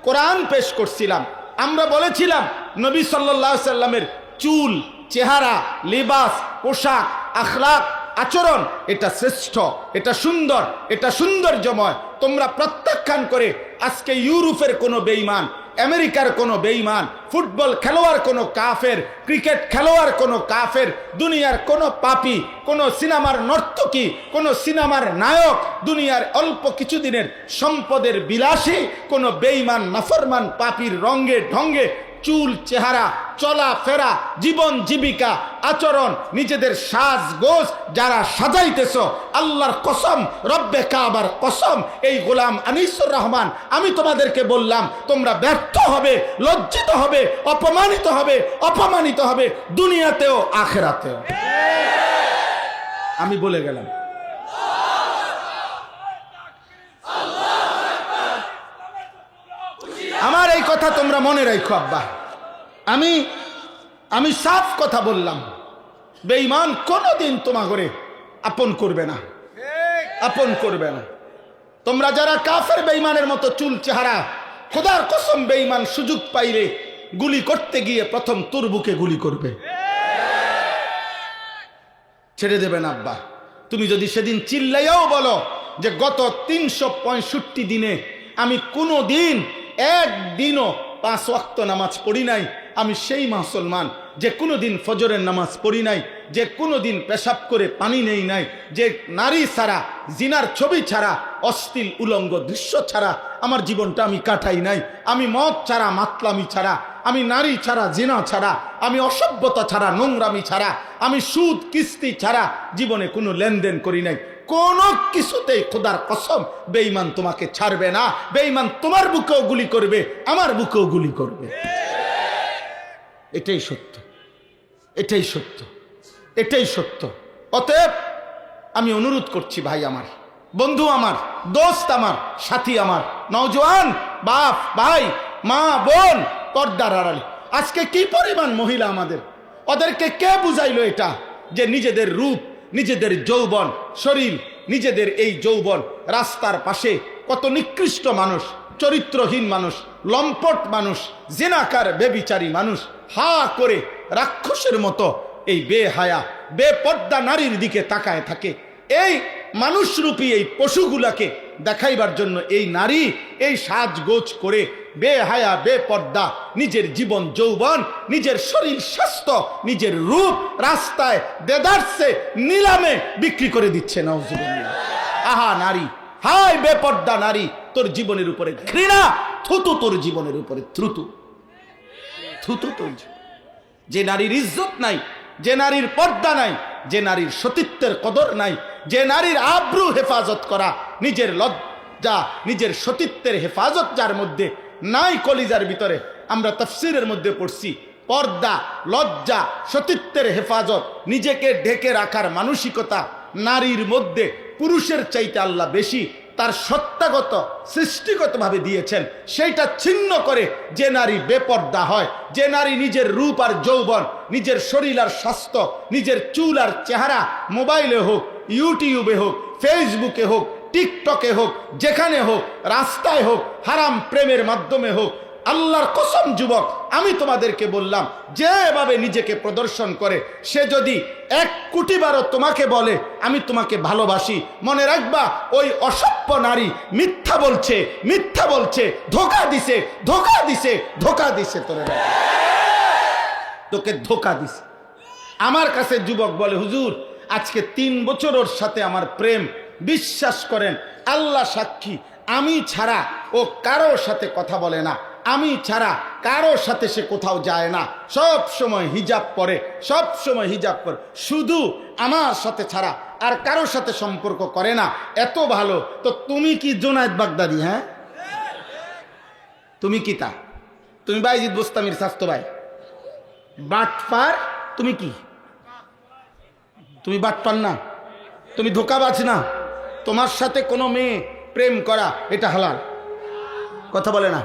কোরআন পেশ করছিলাম, আমরা বলেছিলাম নবী সাল্লাল্লাহু আলাইহি সাল্লামের চুল, চেহারা, লিবাস, পোশাক, আখলাক, আচরণ এটা শ্রেষ্ঠ, এটা সুন্দর, এটা সৌন্দর্যময়। তোমরা প্রত্যাখ্যান করে আজকে ইউরোপের কোনো বেঈমান, আমেরিকার কোনো বেঈমান, ফুটবল খেলোয়াড় কোনো কাফের, ক্রিকেট খেলোয়াড় কোনো কাফের, দুনিয়ার কোনো পাপী, কোনো সিনেমার নর্তকী, কোনো সিনেমার নায়ক, দুনিয়ার অল্প কিছুদিনের সম্পদের বিলাসী কোনো বেঈমান নাফরমান পাপীর রঙ্গে ঢঙ্গে চুল, চেহারা, চলাফেরা, জীবন জীবিকা, আচরণ, নিজেদের সাজগোজ যারা সাজাইতেছ, আল্লাহর কসম, রব্বে কাবার কসম, এই গোলাম আনিসুর রহমান, আমি তোমাদেরকে বললাম তোমরা ব্যর্থ হবে, লজ্জিত হবে, অপমানিত হবে দুনিয়াতেও আখিরাতেও। আমি বলে গেলাম। আমার এই কথা তোমরা মনে রাখো আব্বা, আমি সাফ কথা বললাম, বেঈমান কোনোদিন তোমাকে আপন করবে না, আপন করবে না। তোমরা যারা কাফের বেঈমানের মতো চুল চেহারা, খোদার কসম বেঈমান সুযোগ পাইলে গুলি করতে গিয়ে প্রথম তোর বুকে গুলি করবে, ছেড়ে দেবে না আব্বা। তুমি যদি সেদিন চিল্লাইয়াও বলো যে গত 365 দিনে আমি কোনো দিন একদিনও 5 ওয়াক্ত নামাজ পড়ি নাই, আমি সেই মুসলমান যে কোনো দিন ফজরের নামাজ পড়ি নাই, যে কোনো দিন পেশাব করে পানি নেই নাই, যে নারী ছাড়া, জিনার ছবি ছাড়া, অশ্লীল উলঙ্গ দৃশ্য ছাড়া আমার জীবনটা আমি কাটাই নাই, আমি মদ ছাড়া, মাতলামি ছাড়া, আমি নারী ছাড়া, জিনা ছাড়া, আমি অসভ্যতা ছাড়া, নোংরামি ছাড়া, আমি সুদ কিস্তি ছাড়া জীবনে কোনো লেনদেন করি নাই, কোনো কিছুতেই খোদার কসম বেঈমান তোমাকে ছাড়বে না। বেঈমান তোমার বুকেও গুলি করবে, আমার বুকেও গুলি করবে। এটাই সত্য, এটাই সত্য, এটাই সত্য। অতএব আমি অনুরোধ করছি, ভাই আমার, বন্ধু আমার, দোস্ত আমার, সাথী আমার, নওজোয়ান বাপ, ভাই, মা, বোন, পর্দার আড়ালে আজকে কি পরিমাণ মহিলা আমাদের, ওদেরকে কে বুঝাইলো এটা যে নিজেদের রূপ, নিজেদের যৌবন, শরীর, নিজেদের এই যৌবন রাস্তার পাশে কত নিকৃষ্ট মানুষ, চরিত্রহীন মানুষ, লম্পট মানুষ, জিনাকার বেবিচারী মানুষ হা করে রাক্ষসের মতো এই বেহায়া বেপর্দা নারীর দিকে তাকায় থাকে। এই মানুষরূপী এই পশুগুলাকে দেখাইবার জন্য এই নারী এই সাজগোজ করে বেহায়া বেপর্দা নিজের জীবন যৌবন, নিজের শরীর স্বাস্থ্য, নিজের রূপ রাস্তায় দেদারসে নিলামে বিক্রি করে দিচ্ছে। নাউজুবিল্লাহ। আহা নারী, হায় বেপর্দা নারী, তোর জীবনের উপরে ঘৃণা, থুতু তোর জীবনের উপরে, থুতু থুতু তোর। যে নারীর ইজ্জত নাই, যে নারীর পর্দা নাই, যে নারীর সতীত্বের কদর নাই, যে নারীর আব্রু হেফাজত করা, নিজের লজ্জা, নিজের সতীত্বের হেফাজত যার মধ্যে নাই কলিজার ভিতরে। আমরা তাফসীরের মধ্যে পড়ছি, পর্দা, লজ্জা, সতীত্বের হেফাজত, নিজেকে ঢেকে রাখার মানসিকতা নারীর মধ্যে পুরুষের চাইতে আল্লাহ বেশি তার সত্তাগত সৃষ্টিগতভাবে দিয়েছেন। সেইটা ছিন্ন করে যে নারী বেপর্দা হয়, যে নারী নিজের রূপ আর যৌবন, নিজের শরীর আর স্বাস্থ্য, নিজের চুল আর চেহারা মোবাইলে হোক, ইউটিউবে হোক, ফেসবুকে হোক, টিকটকে হোক, যেখানে হোক, রাস্তায় হোক, হারাম প্রেমের মাধ্যমে হোক, আল্লাহর কসম যুবক, আমি তোমাদেরকে বললাম, যেভাবে নিজেকে প্রদর্শন করে, সে যদি 1 কোটিবারও তোমাকে বলে আমি তোমাকে ভালোবাসি, মনে রাখবা ওই অসভ্য নারী মিথ্যা বলছে, মিথ্যা বলছে, ধোঁকা দিছে, ধোঁকা দিছে, ধোঁকা দিছে, তোকে ধোঁকা দিছে। আমার কাছে যুবক বলে, হুজুর আজকে 3 বছর ওর সাথে আমার প্রেম, বিশ্বাস করেন আল্লাহ সাক্ষী, আমি ছাড়া ও কারোর সাথে কথা বলে না, আমি ছাড়া কারোর সাথে সে কোথাও যায় না, সব সময় হিজাব পরে, সব সময় হিজাব পরে, শুধু আমার সাথে ছাড়া আর কারোর সাথে সম্পর্ক করে না। এত ভালো তো তুমি কি জুনায়েদ বাগদাদি? হ্যাঁ, তুমি কি তা? তুমি বাইজিদ বোস্তামির স্বাস্থ্য ভাই বাটপার? তুমি কি? তুমি বাটপার না, তুমি ধোঁকাবাজ না। তোমার সাথে কোনো মেয়ে প্রেম করা এটা হালাল, কথা বলে না?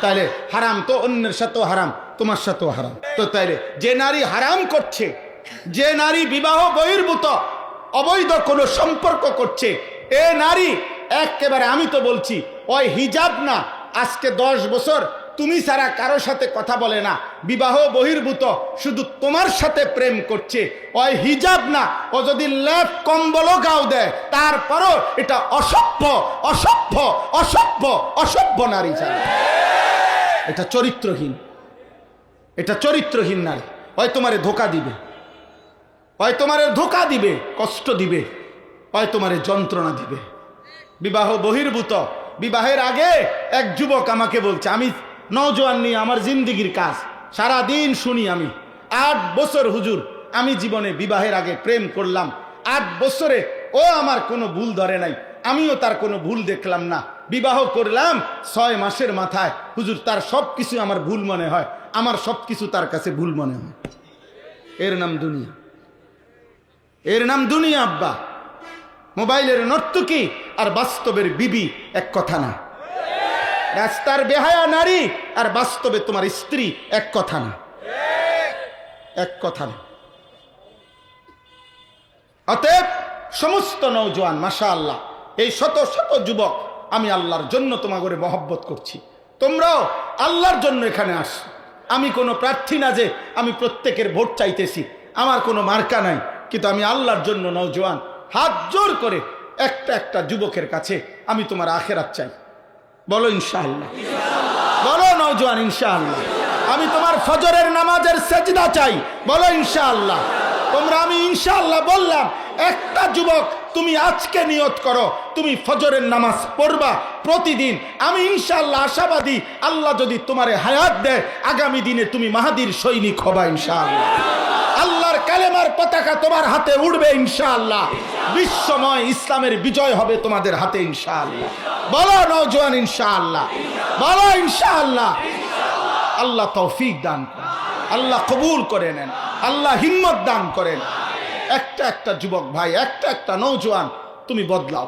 তাইলে হারাম তো অন্যের সাথেও হারাম, তোমার সাথেও হারাম। তো তাইলে যে নারী হারাম করছে, যে নারী বিবাহ বহির্ভূত অবৈধ কোনো সম্পর্ক করছে, এ নারী একেবারে, আমি তো বলছি ওই হিজাব না, আজকে 10 বছর তুমি ছাড়া কারো সাথে কথা বলে না, বিবাহ বহির্ভূত শুধু তোমার সাথে প্রেম করছে, ওই হিজাব না, ও যদি লেপ কম্বলও গাও দেয় তারপরও এটা অসভ্য, অসভ্য, অসভ্য, অসভ্য নারী ছাড়া। এটা চরিত্রহীন, এটা চরিত্রহীন নারী। হয় তোমারে ধোকা দিবে, হয় তোমারে ধোকা দিবে, কষ্ট দিবে, হয় তোমারে যন্ত্রণা দিবে। বিবাহ বহির্ভূত, বিবাহের আগে এক যুবক আমাকে বলছে, আমি নওজোয়ান নিয়ে আমার জিন্দিগির কাজ সারাদিন শুনি আমি, 8 বছর হুজুর আমি জীবনে বিবাহের আগে প্রেম করলাম, 8 বছরে ও আমার কোনো ভুল ধরে নাই, আমিও তার কোনো ভুল দেখলাম না, বিবাহ করলাম 6 মাসের মাথায় হুজুর তার সব কিছু আমার ভুল মনে হয়, আমার সব কিছু তার কাছে ভুল মনে হয়। এর নাম দুনিয়া, এর নাম দুনিয়া আব্বা। মোবাইলের নর্তকী আর বাস্তবের বিবি এক কথা না। রাস্তার বেহায়া নারী আর বাস্তবে তোমার স্ত্রী এক কথা না, এক কথা না। অতএব সমস্ত নওজোয়ান মাশাআল্লাহ, এই শত শত যুবক, আমি আল্লাহর জন্য তোমাকে মহব্বত করছি, তোমরাও আল্লাহর জন্য এখানে আস। আমি কোনো প্রার্থী না যে আমি প্রত্যেকের ভোট চাইতেছি, আমার কোনো মার্কা নাই, কিন্তু আমি আল্লাহর জন্য নওজোয়ান হাত জোর করে একটা একটা যুবকের কাছে আমি তোমার আখিরাত চাই। বলো ইনশাআল্লাহ, বলো নওজোয়ান ইনশাআল্লাহ। আমি তোমার ফজরের নামাজের সেজদা চাই, বলো ইনশাআল্লাহ। তোমরা, আমি ইনশাআল্লাহ বললাম, একটা যুবক তুমি আজকে নিয়ত করো তুমি ফজরের নামাজ পড়বা প্রতিদিন। আমি ইনশাআল্লাহ আশাবাদী, আল্লাহ যদি তোমারে হায়াত দেয় আগামী দিনে তুমি মাহাদির সৈনিক হবা ইনশাআল্লাহ। আল্লাহর কালেমার পতাকা তোমার হাতে উঠবে ইনশাআল্লাহ। বিশ্বময় ইসলামের বিজয় হবে তোমাদের হাতে ইনশাআল্লাহ। বলো নওজোয়ান ইনশাআল্লাহ, বলো ইনশাআল্লাহ। আল্লাহ তৌফিক দান করেন, আল্লাহ কবুল করে নেন, আল্লাহ হিম্মত দান করেন। একটা একটা যুবক ভাই, একটা একটা নওজোয়ান তুমি বদলাও,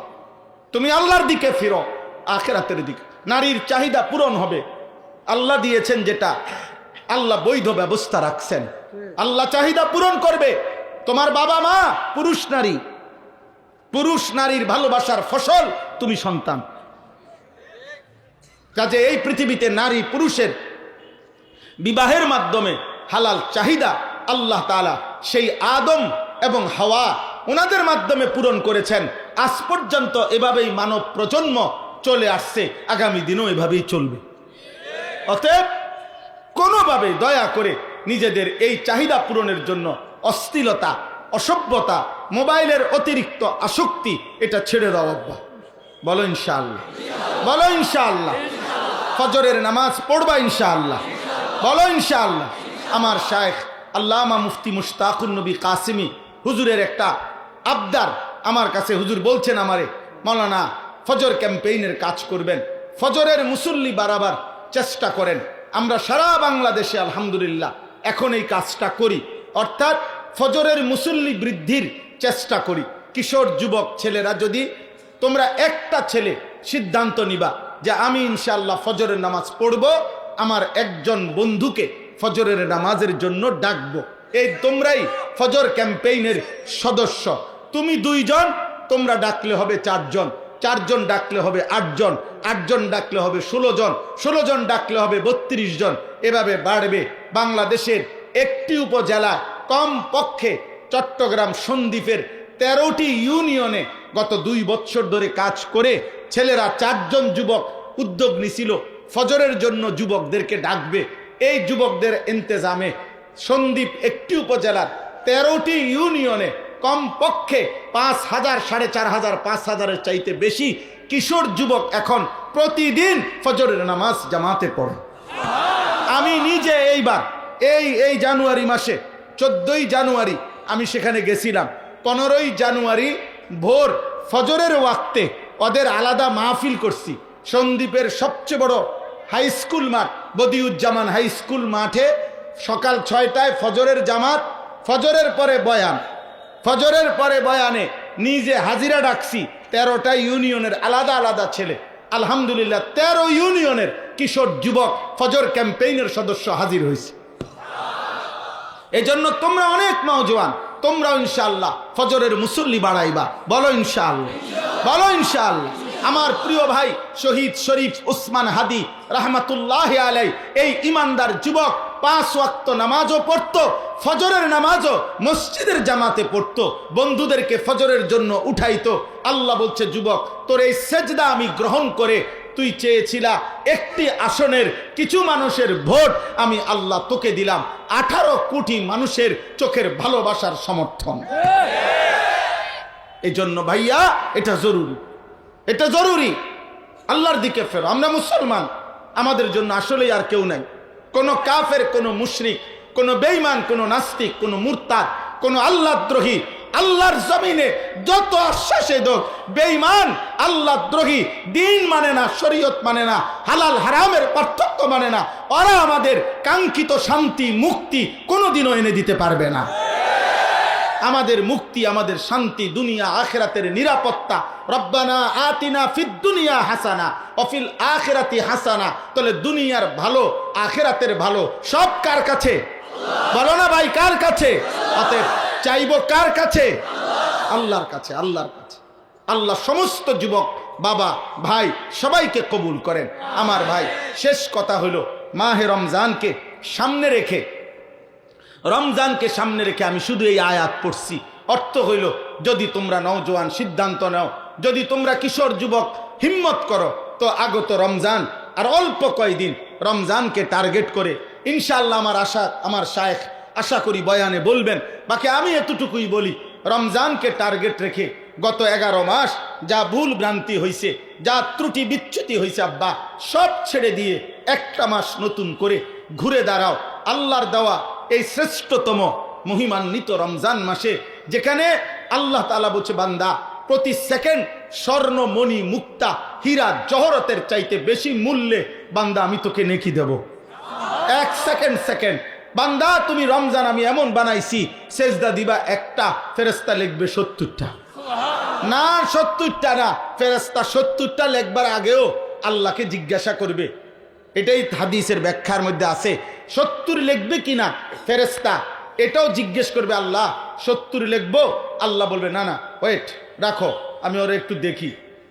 তুমি আল্লাহর দিকে ফিরো, আখিরাতের দিকে। নারীর চাহিদা পূরণ হবে, আল্লাহ দিয়েছেন যেটা, আল্লাহ বৈধ ব্যবস্থা রাখছেন, আল্লাহ চাহিদা পূরণ করবে। তোমার বাবা মা পুরুষ নারী, পুরুষ নারীর ভালোবাসার ফসল তুমি সন্তান। কাজে এই পৃথিবীতে নারী পুরুষের বিবাহের মাধ্যমে হালাল চাহিদা আল্লাহ তাআলা সেই আদম এবং হাওয়া ওনাদের মাধ্যমে পূরণ করেছেন। আজ পর্যন্ত এভাবেই মানব প্রজন্ম চলে আসছে, আগামী দিনও এভাবেই চলবে। অতএব কোনোভাবে দয়া করে নিজেদের এই চাহিদা পূরণের জন্য অশ্লীলতা, অসভ্যতা, মোবাইলের অতিরিক্ত আসক্তি এটা ছেড়ে দাও আব্বা। বলো ইনশাআল্লাহ, বলো ইনশাআল্লাহ। ফজরের নামাজ পড়বা ইনশাআল্লাহ, বলো ইনশাআল্লাহ। আমার শায়েখ আল্লামা মুফতি মুশতাকুন নবী কাসিমি হুজুরের একটা আবদার আমার কাছে, হুজুর বলছেন আমারে, মাওলানা ফজর ক্যাম্পেইনের কাজ করবেন, ফজরের মুসল্লি বাড়াবার চেষ্টা করেন। আমরা সারা বাংলাদেশে আলহামদুলিল্লাহ এখন এই কাজটা করি, অর্থাৎ ফজরের মুসল্লি বৃদ্ধির চেষ্টা করি। কিশোর যুবক ছেলেরা, যদি তোমরা একটা ছেলে সিদ্ধান্ত নিবা যে আমি ইনশাআল্লাহ ফজরের নামাজ পড়ব, আমার একজন বন্ধুকে ফজরের নামাজের জন্য ডাকবো, এই তোমরাই ফজর ক্যাম্পেইনের সদস্য। তুমি 2 জন, তোমরা ডাকলে হবে 4 জন, 4 জন ডাকলে হবে 8 জন, 8 জন ডাকলে হবে 16 জন, 16 জন ডাকলে হবে 32 জন, এভাবে বাড়বে। বাংলাদেশের একটি উপজেলা, কম পক্ষে চট্টগ্রাম সন্দ্বীপের 13টি ইউনিয়নে গত 2 বছর ধরে কাজ করে ছেলেরা 4 জন যুবক উদ্যোগ নিছিল ফজরের জন্য যুবকদেরকে ডাকবে। এই যুবকদের ইন্তেজামে সন্দ্বীপ একটি উপজেলার 13টি ইউনিয়নে কমপক্ষে 5,000, 4,500, 5,000-এর চাইতে বেশি কিশোর যুবক এখন প্রতিদিন ফজরের নামাজ জামাতে পড়ে। আমি নিজে এইবার এই জানুয়ারি মাসে 14ই জানুয়ারি আমি সেখানে গেছিলাম। 15ই জানুয়ারি ভোর ফজরের ওয়াক্তে ওদের আলাদা মাহফিল করছি। সন্দ্বীপের সবচেয়ে বড় হাই স্কুল মাঠ বদিউজ্জামান হাই স্কুল মাঠে সকাল 6টায় ফজরের জামাত, ফজরের পরে বয়ান, ফজরের পরে বয়ানে নিজে হাজিরা ডাকছি 13টা ইউনিয়নের আলাদা আলাদা ছেলে। আলহামদুলিল্লাহ 13 ইউনিয়নের কিশোর যুবক ফজর ক্যাম্পেইনের সদস্য হাজির হয়েছে। এজন্য তোমরা অনেক নওজোয়ান, তোমরাও ইনশাআল্লাহ ফজরের মুসল্লি বাড়াইবা। বলো ইনশাআল্লাহ, বলো ইনশাআল্লাহ। আমার প্রিয় ভাই শহীদ শরীফ উসমান হাদি রহমতুল্লাহ আলাই এই ইমানদার যুবক 5 ওয়াক্ত নামাজও পড়তো, ফজরের নামাজও মসজিদের জামাতে পড়তো, বন্ধুদেরকে ফজরের জন্য উঠাইতো। আল্লাহ বলছে, যুবক তোর এই সেজদা আমি গ্রহণ করে তুই চেয়েছিলা একটি আসনের কিছু মানুষের ভোট, আমি আল্লাহ তোকে দিলাম 18 কোটি মানুষের চোখের ভালোবাসার সমর্থন। এই জন্য ভাইয়া এটা জরুরি, এটা জরুরি। আল্লাহর দিকে ফেরো। আমরা মুসলমান, আমাদের জন্য আসলেই আর কেউ নাই। কোনো কাফের, কোনো মুশরিক, কোনো বেঈমান, কোনো নাস্তিক, কোনো মুরতাদ, কোনো আল্লাহদ্রোহী, আল্লাহর জমিনে যত আশ্বাসে দোক বেঈমান, আল্লাহদ্রোহী, দিন মানে না, শরীয়ত মানে না, হালাল হারামের পার্থক্য মানে না, ওরা আমাদের কাঙ্ক্ষিত শান্তি মুক্তি কোনোদিনও এনে দিতে পারবে না। আমাদের মুক্তি, আমাদের শান্তি, দুনিয়া আখিরাতের নিরাপত্তা। রব্বানা আতিনা ফিদ দুনিয়া হাসানা ওয়া ফিল আখিরাতি হাসানা। তাহলে দুনিয়ার ভালো, আখিরাতের ভালো সব কার কাছে? বলো না ভাই, কার কাছে? অতএব চাইবো কার কাছে? আল্লাহর কাছে, আল্লাহর কাছে। আল্লাহ সমস্ত যুবক বাবা ভাই সবাইকে কবুল করেন। আমার ভাই, শেষ কথা হলো মাহে রমজানকে সামনে রেখে, রমজানকে সামনে রেখে আমি শুধু এই আয়াত পড়ছি। অর্থ হইল, যদি তোমরা নওজোয়ান সিদ্ধান্ত নাও, যদি তোমরা কিশোর যুবক হিম্মত করো, তো আগত রমজান আর অল্প কয়দিন, রমজানকে টার্গেট করে ইনশাআল্লাহ আমার শায়েখ আশা করি বয়ানে বলবেন। বাকি আমি এতটুকুই বলি, রমজানকে টার্গেট রেখে গত 11 মাস যা ভুল ভ্রান্তি হয়েছে, যা ত্রুটি বিচ্যুতি হয়েছে আব্বা, সব ছেড়ে দিয়ে একটা মাস নতুন করে ঘুরে দাঁড়াও আল্লাহর দেওয়া এই শ্রেষ্ঠতম মহিমান্বিত রমজান মাসে, যেখানে আল্লাহ তাআলা বলছে, বান্দা প্রতি সেকেন্ড স্বর্ণ মণি মুক্তা হীরা জহরতের চাইতে বেশি মূল্যে বান্দা আমি তোকে নেকি দেব। 1 সেকেন্ড বান্দা তুমি রমজান আমি এমন বানাইছি, সেজদা দিবা একটা, ফেরেশতা লিখবে 70টা। না 70টা না, ফেরেশতা 70টা লেখবার আগেও আল্লাহকে জিজ্ঞাসা করবে। এটাই হাদিসের ব্যাখ্যার মধ্যে আছে। 70 লিখবে কিনা ফেরেশতা এটাও জিজ্ঞেস করবে, আল্লাহ 70 লিখবো? আল্লাহ বলবে, না না ওয়েট, রাখো, আমি ওরা একটু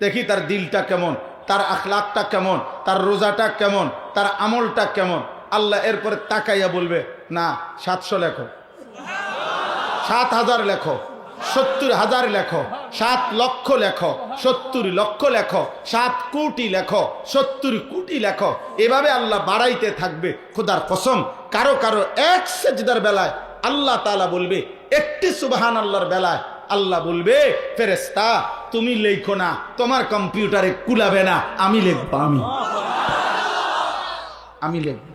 দেখি তার দিলটা কেমন, তার আখলাকটা কেমন, তার রোজাটা কেমন, তার আমলটা কেমন। আল্লাহ এরপরে তাকাইয়া বলবে, না 700 লেখো, 7000 লেখো, 70,000 লেখো, 7 লক্ষ লেখো, 70 লক্ষ লেখো, 7 কোটি লেখো, 70 কোটি লেখো। এভাবে আল্লাহ বাড়াইতে থাকবে। খোদার কসম, কারো কারো এক সেজদার বেলায় আল্লাহ তাআলা বলবে, একটি সুবহানাল্লাহর বেলায় আল্লাহ বলবে, ফেরেশতা তুমি লেখো না, তোমার কম্পিউটারে কুলাবে না, আমি লিখবো, আমি লিখবো।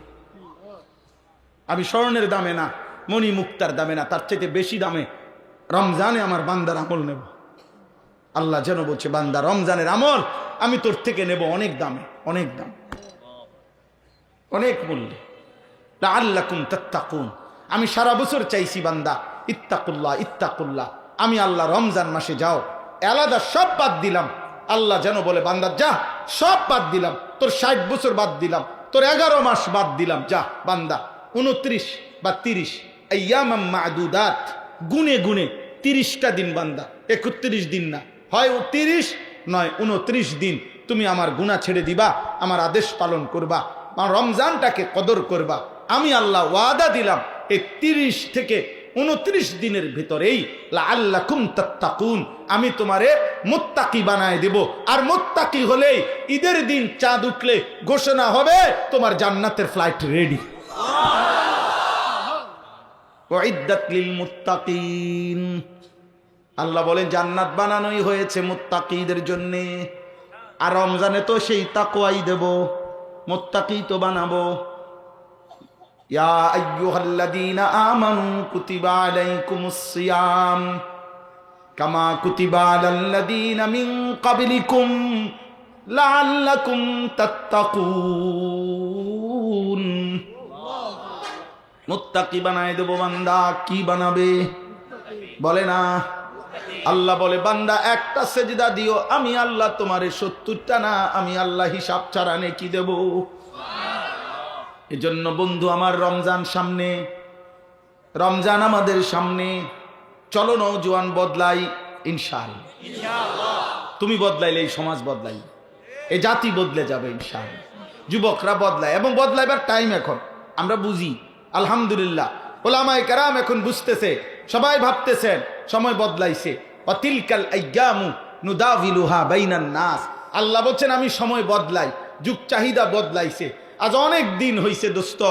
আমি স্বর্ণের দামে না, মণি মুক্তার দামে না, তার চাইতে বেশি দামে রমজানে আমার বান্দার আমল নেব। আল্লাহ যেন বলছে, বান্দা রমজানের আমল আমি তোর থেকে নেব অনেক দামে, অনেক দাম, অনেক মূল্যে। লাআল্লাকুম তাত্তাকুন। আমি সারা বছর চাইছি, বান্দা ইত্তাকুল্লাহ ইত্তাকুল্লাহ। আমি আল্লাহ রমজান মাসে যাও আলাদা সব বাদ দিলাম। আল্লাহ যেন বলে, বান্দা যা, সব বাদ দিলাম, তোর 60 বছর বাদ দিলাম, তোর 11 মাস বাদ দিলাম, যা বান্দা 29 বা 30 আইয়ামাম মা'দুদাত, গুনে গুনে 30টা দিন বান্দা, 31 দিন না, হয় 30 নয় 29 দিন তুমি আমার গুনাহ ছেড়ে দিবা, আমার আদেশ পালন করবা, আমার রমজানটাকে কদর করবা। আমি আল্লাহ ওয়াদা দিলাম, এই 30 থেকে 29 দিনের ভিতরেই লাআল্লাকুম তাত্তাকুন, আমি তোমারে মুত্তাকি বানায় দেব। আর মুত্তাকি হলেই ঈদের দিন চাঁদ উঠলে ঘোষণা হবে, তোমার জান্নাতের ফ্লাইট রেডি। উইদ্দাত লিল মুত্তাকিন। আল্লাহ বলে জান্নাত বানানোই হয়েছে মুত্তাকিদের জন্য। আর রমজানে তো সেই তাকওয়াই দেব, মুত্তাকি তো বানাবো। ইয়া আইয়ুহাল্লাযীনা আমানু কুতিবা আলাইকুমুস সিয়াম কামা কুতিবা আলাল্লাযীনা মিন ক্বাবলিকুম লাআল্লাকুম তাত্তাকুন। মুত্তাকি বানায় দেব বান্দা। কি বানাবে বলে না? আল্লাহ বলে বান্দা একটা সেজদা দিও, আমি আল্লাহ তোমারে 70টা না, আমি আল্লাহ হিসাব ছাড়া নেকি দেব। এজন্য বন্ধু আমার, রমজান সামনে, রমজান আমাদের সামনে। চলো নওজোয়ান বদলাই ইনশাআল্লাহ। তুমি বদলাইলে এই সমাজ বদলাই, এই জাতি বদলে যাবে ইনশাআল্লাহ। যুবকরা বদলায় এবং বদলাইবার টাইম এখন আমরা বুঝি। আলহামদুলিল্লাহ ওলামায়ে কেরাম এখন বুঝতেছে, সবাই ভাবতেছেন সময় বদলাইছে। অতিলকাল আইয়ামু নুদাভিলুহা বাইনান নাস। আল্লাহ বলছেন আমি সময় বদলাই, যুগ চাহিদা বদলাইছে। আজ অনেক দিন হইছে দোস্ত,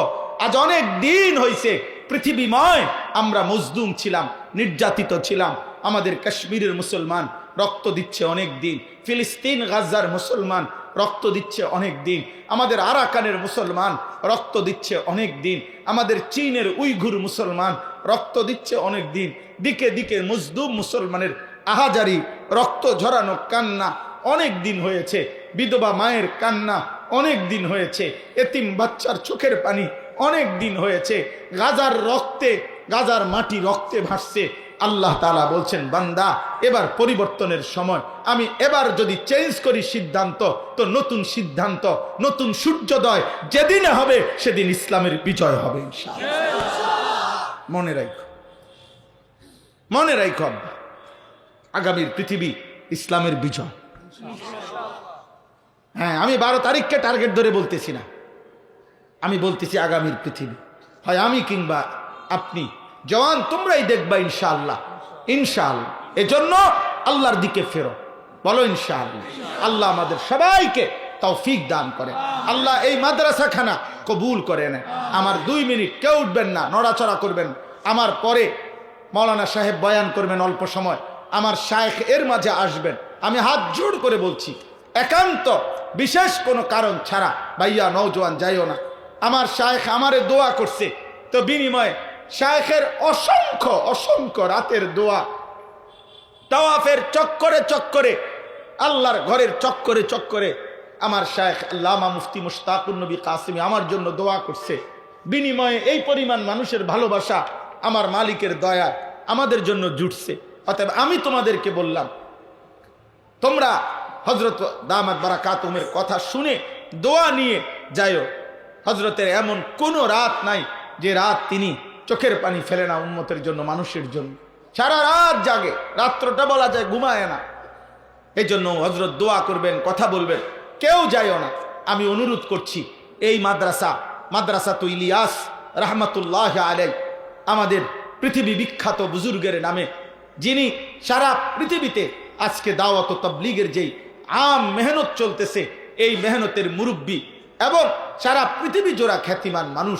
আজ অনেক দিন হইছে পৃথিবীময় আমরা মজলুম ছিলাম, নির্যাতিত ছিলাম। আমাদের কাশ্মীরের মুসলমান রক্ত দিচ্ছে অনেক দিন, ফিলিস্তিন গাজার মুসলমান রক্ত দিচ্ছে অনেক দিন, আমাদের আরাকানের মুসলমান রক্ত দিচ্ছে অনেক দিন, আমাদের চীনের উইঘুর মুসলমান রক্ত দিচ্ছে অনেক দিন। দিকে দিকে মজলুম মুসলমানের আহাজারি, রক্ত ঝরানো কান্না অনেক দিন হয়েছে, বিধবা মায়ের কান্না অনেক দিন হয়েছে, এতিম বাচ্চার চোখের পানি অনেক দিন হয়েছে। গাজার রক্তে, গাজার মাটি রক্তে ভাসছে। আল্লাহ তাআলা বলছেন বান্দা এবার পরিবর্তনের সময়। আমি এবার যদি চেঞ্জ করি সিদ্ধান্ত, তো নতুন সিদ্ধান্ত, নতুন সূর্যোদয় যেদিনে হবে সেদিন ইসলামের বিজয় হবে ইনশাআল্লাহ। মনে রাখো, মনে রাখো, আগামীর পৃথিবী ইসলামের বিজয়। হ্যাঁ, আমি 12 তারিখকে টার্গেট ধরে বলতেছি না, আমি বলতেছি আগামীর পৃথিবী। হয় আমি কিংবা আপনি, জওয়ান তোমরাই দেখবা ইনশাআল্লাহ, ইনশাআল্লাহ। এজন্য আল্লাহর দিকে ফেরো, বলো ইনশাআল্লাহ। আল্লাহ আমাদের সবাইকে তৌফিক দান করে। আল্লাহ এই মাদ্রাসাখানা কবুল করে নেয়। আমার 2 মিনিট কেউ উঠবেন না, নড়াচড়া করবেন। আমার পরে মাওলানা সাহেব বয়ান করবেন অল্প সময়, আমার শায়েখ এর মাঝে আসবেন। আমি হাত জোড় করে বলছি, একান্ত বিশেষ কোনো কারণ ছাড়া ভাইয়া নওজোয়ান যাইও না। আমার শায়েখ আমারে দোয়া করছে, তো বিনিময়ে শায়েখের অসংখ্য অসংখ্য রাতের দোয়া, তাওয়াফের চক্করে চক্করে, আল্লাহর ঘরের চক্করে চক্করে আমার শায়েখ আল্লামা মুফতি মুশতাকুন নবী কাসেমি আমার জন্য দোয়া করছে। বিনিময়ে এই পরিমাণ মানুষের ভালোবাসা আমার মালিকের দয়া আমাদের জন্য জুটছে। অতএব আমি তোমাদেরকে বললাম, তোমরা হযরত দামাত বারাকাতুহুমের কথা শুনে দোয়া নিয়ে যাইও। হযরতের এমন কোনো রাত নাই যে রাত তিনি চোখের পানি ফেলে না উম্মতের জন্য, মানুষের জন্য। সারা রাত জাগে, রাত্রটা বলা যায় ঘুমায় না। এই জন্য হযরত দোয়া করবেন, কথা বলবেন, কেউ যাইও না। আমি অনুরোধ করছি, এই মাদ্রাসা তো ইলিয়াস রাহমাতুল্লাহ আলাইহি, আমাদের পৃথিবী বিখ্যাত বুজুর্গের নামে, যিনি সারা পৃথিবীতে আজকে দাওয়াত ও তাবলীগের যেই আম মেহনত চলতেছে, এই মেহনতের মুরব্বী এবং সারা পৃথিবী জোড়া খ্যাতিমান মানুষ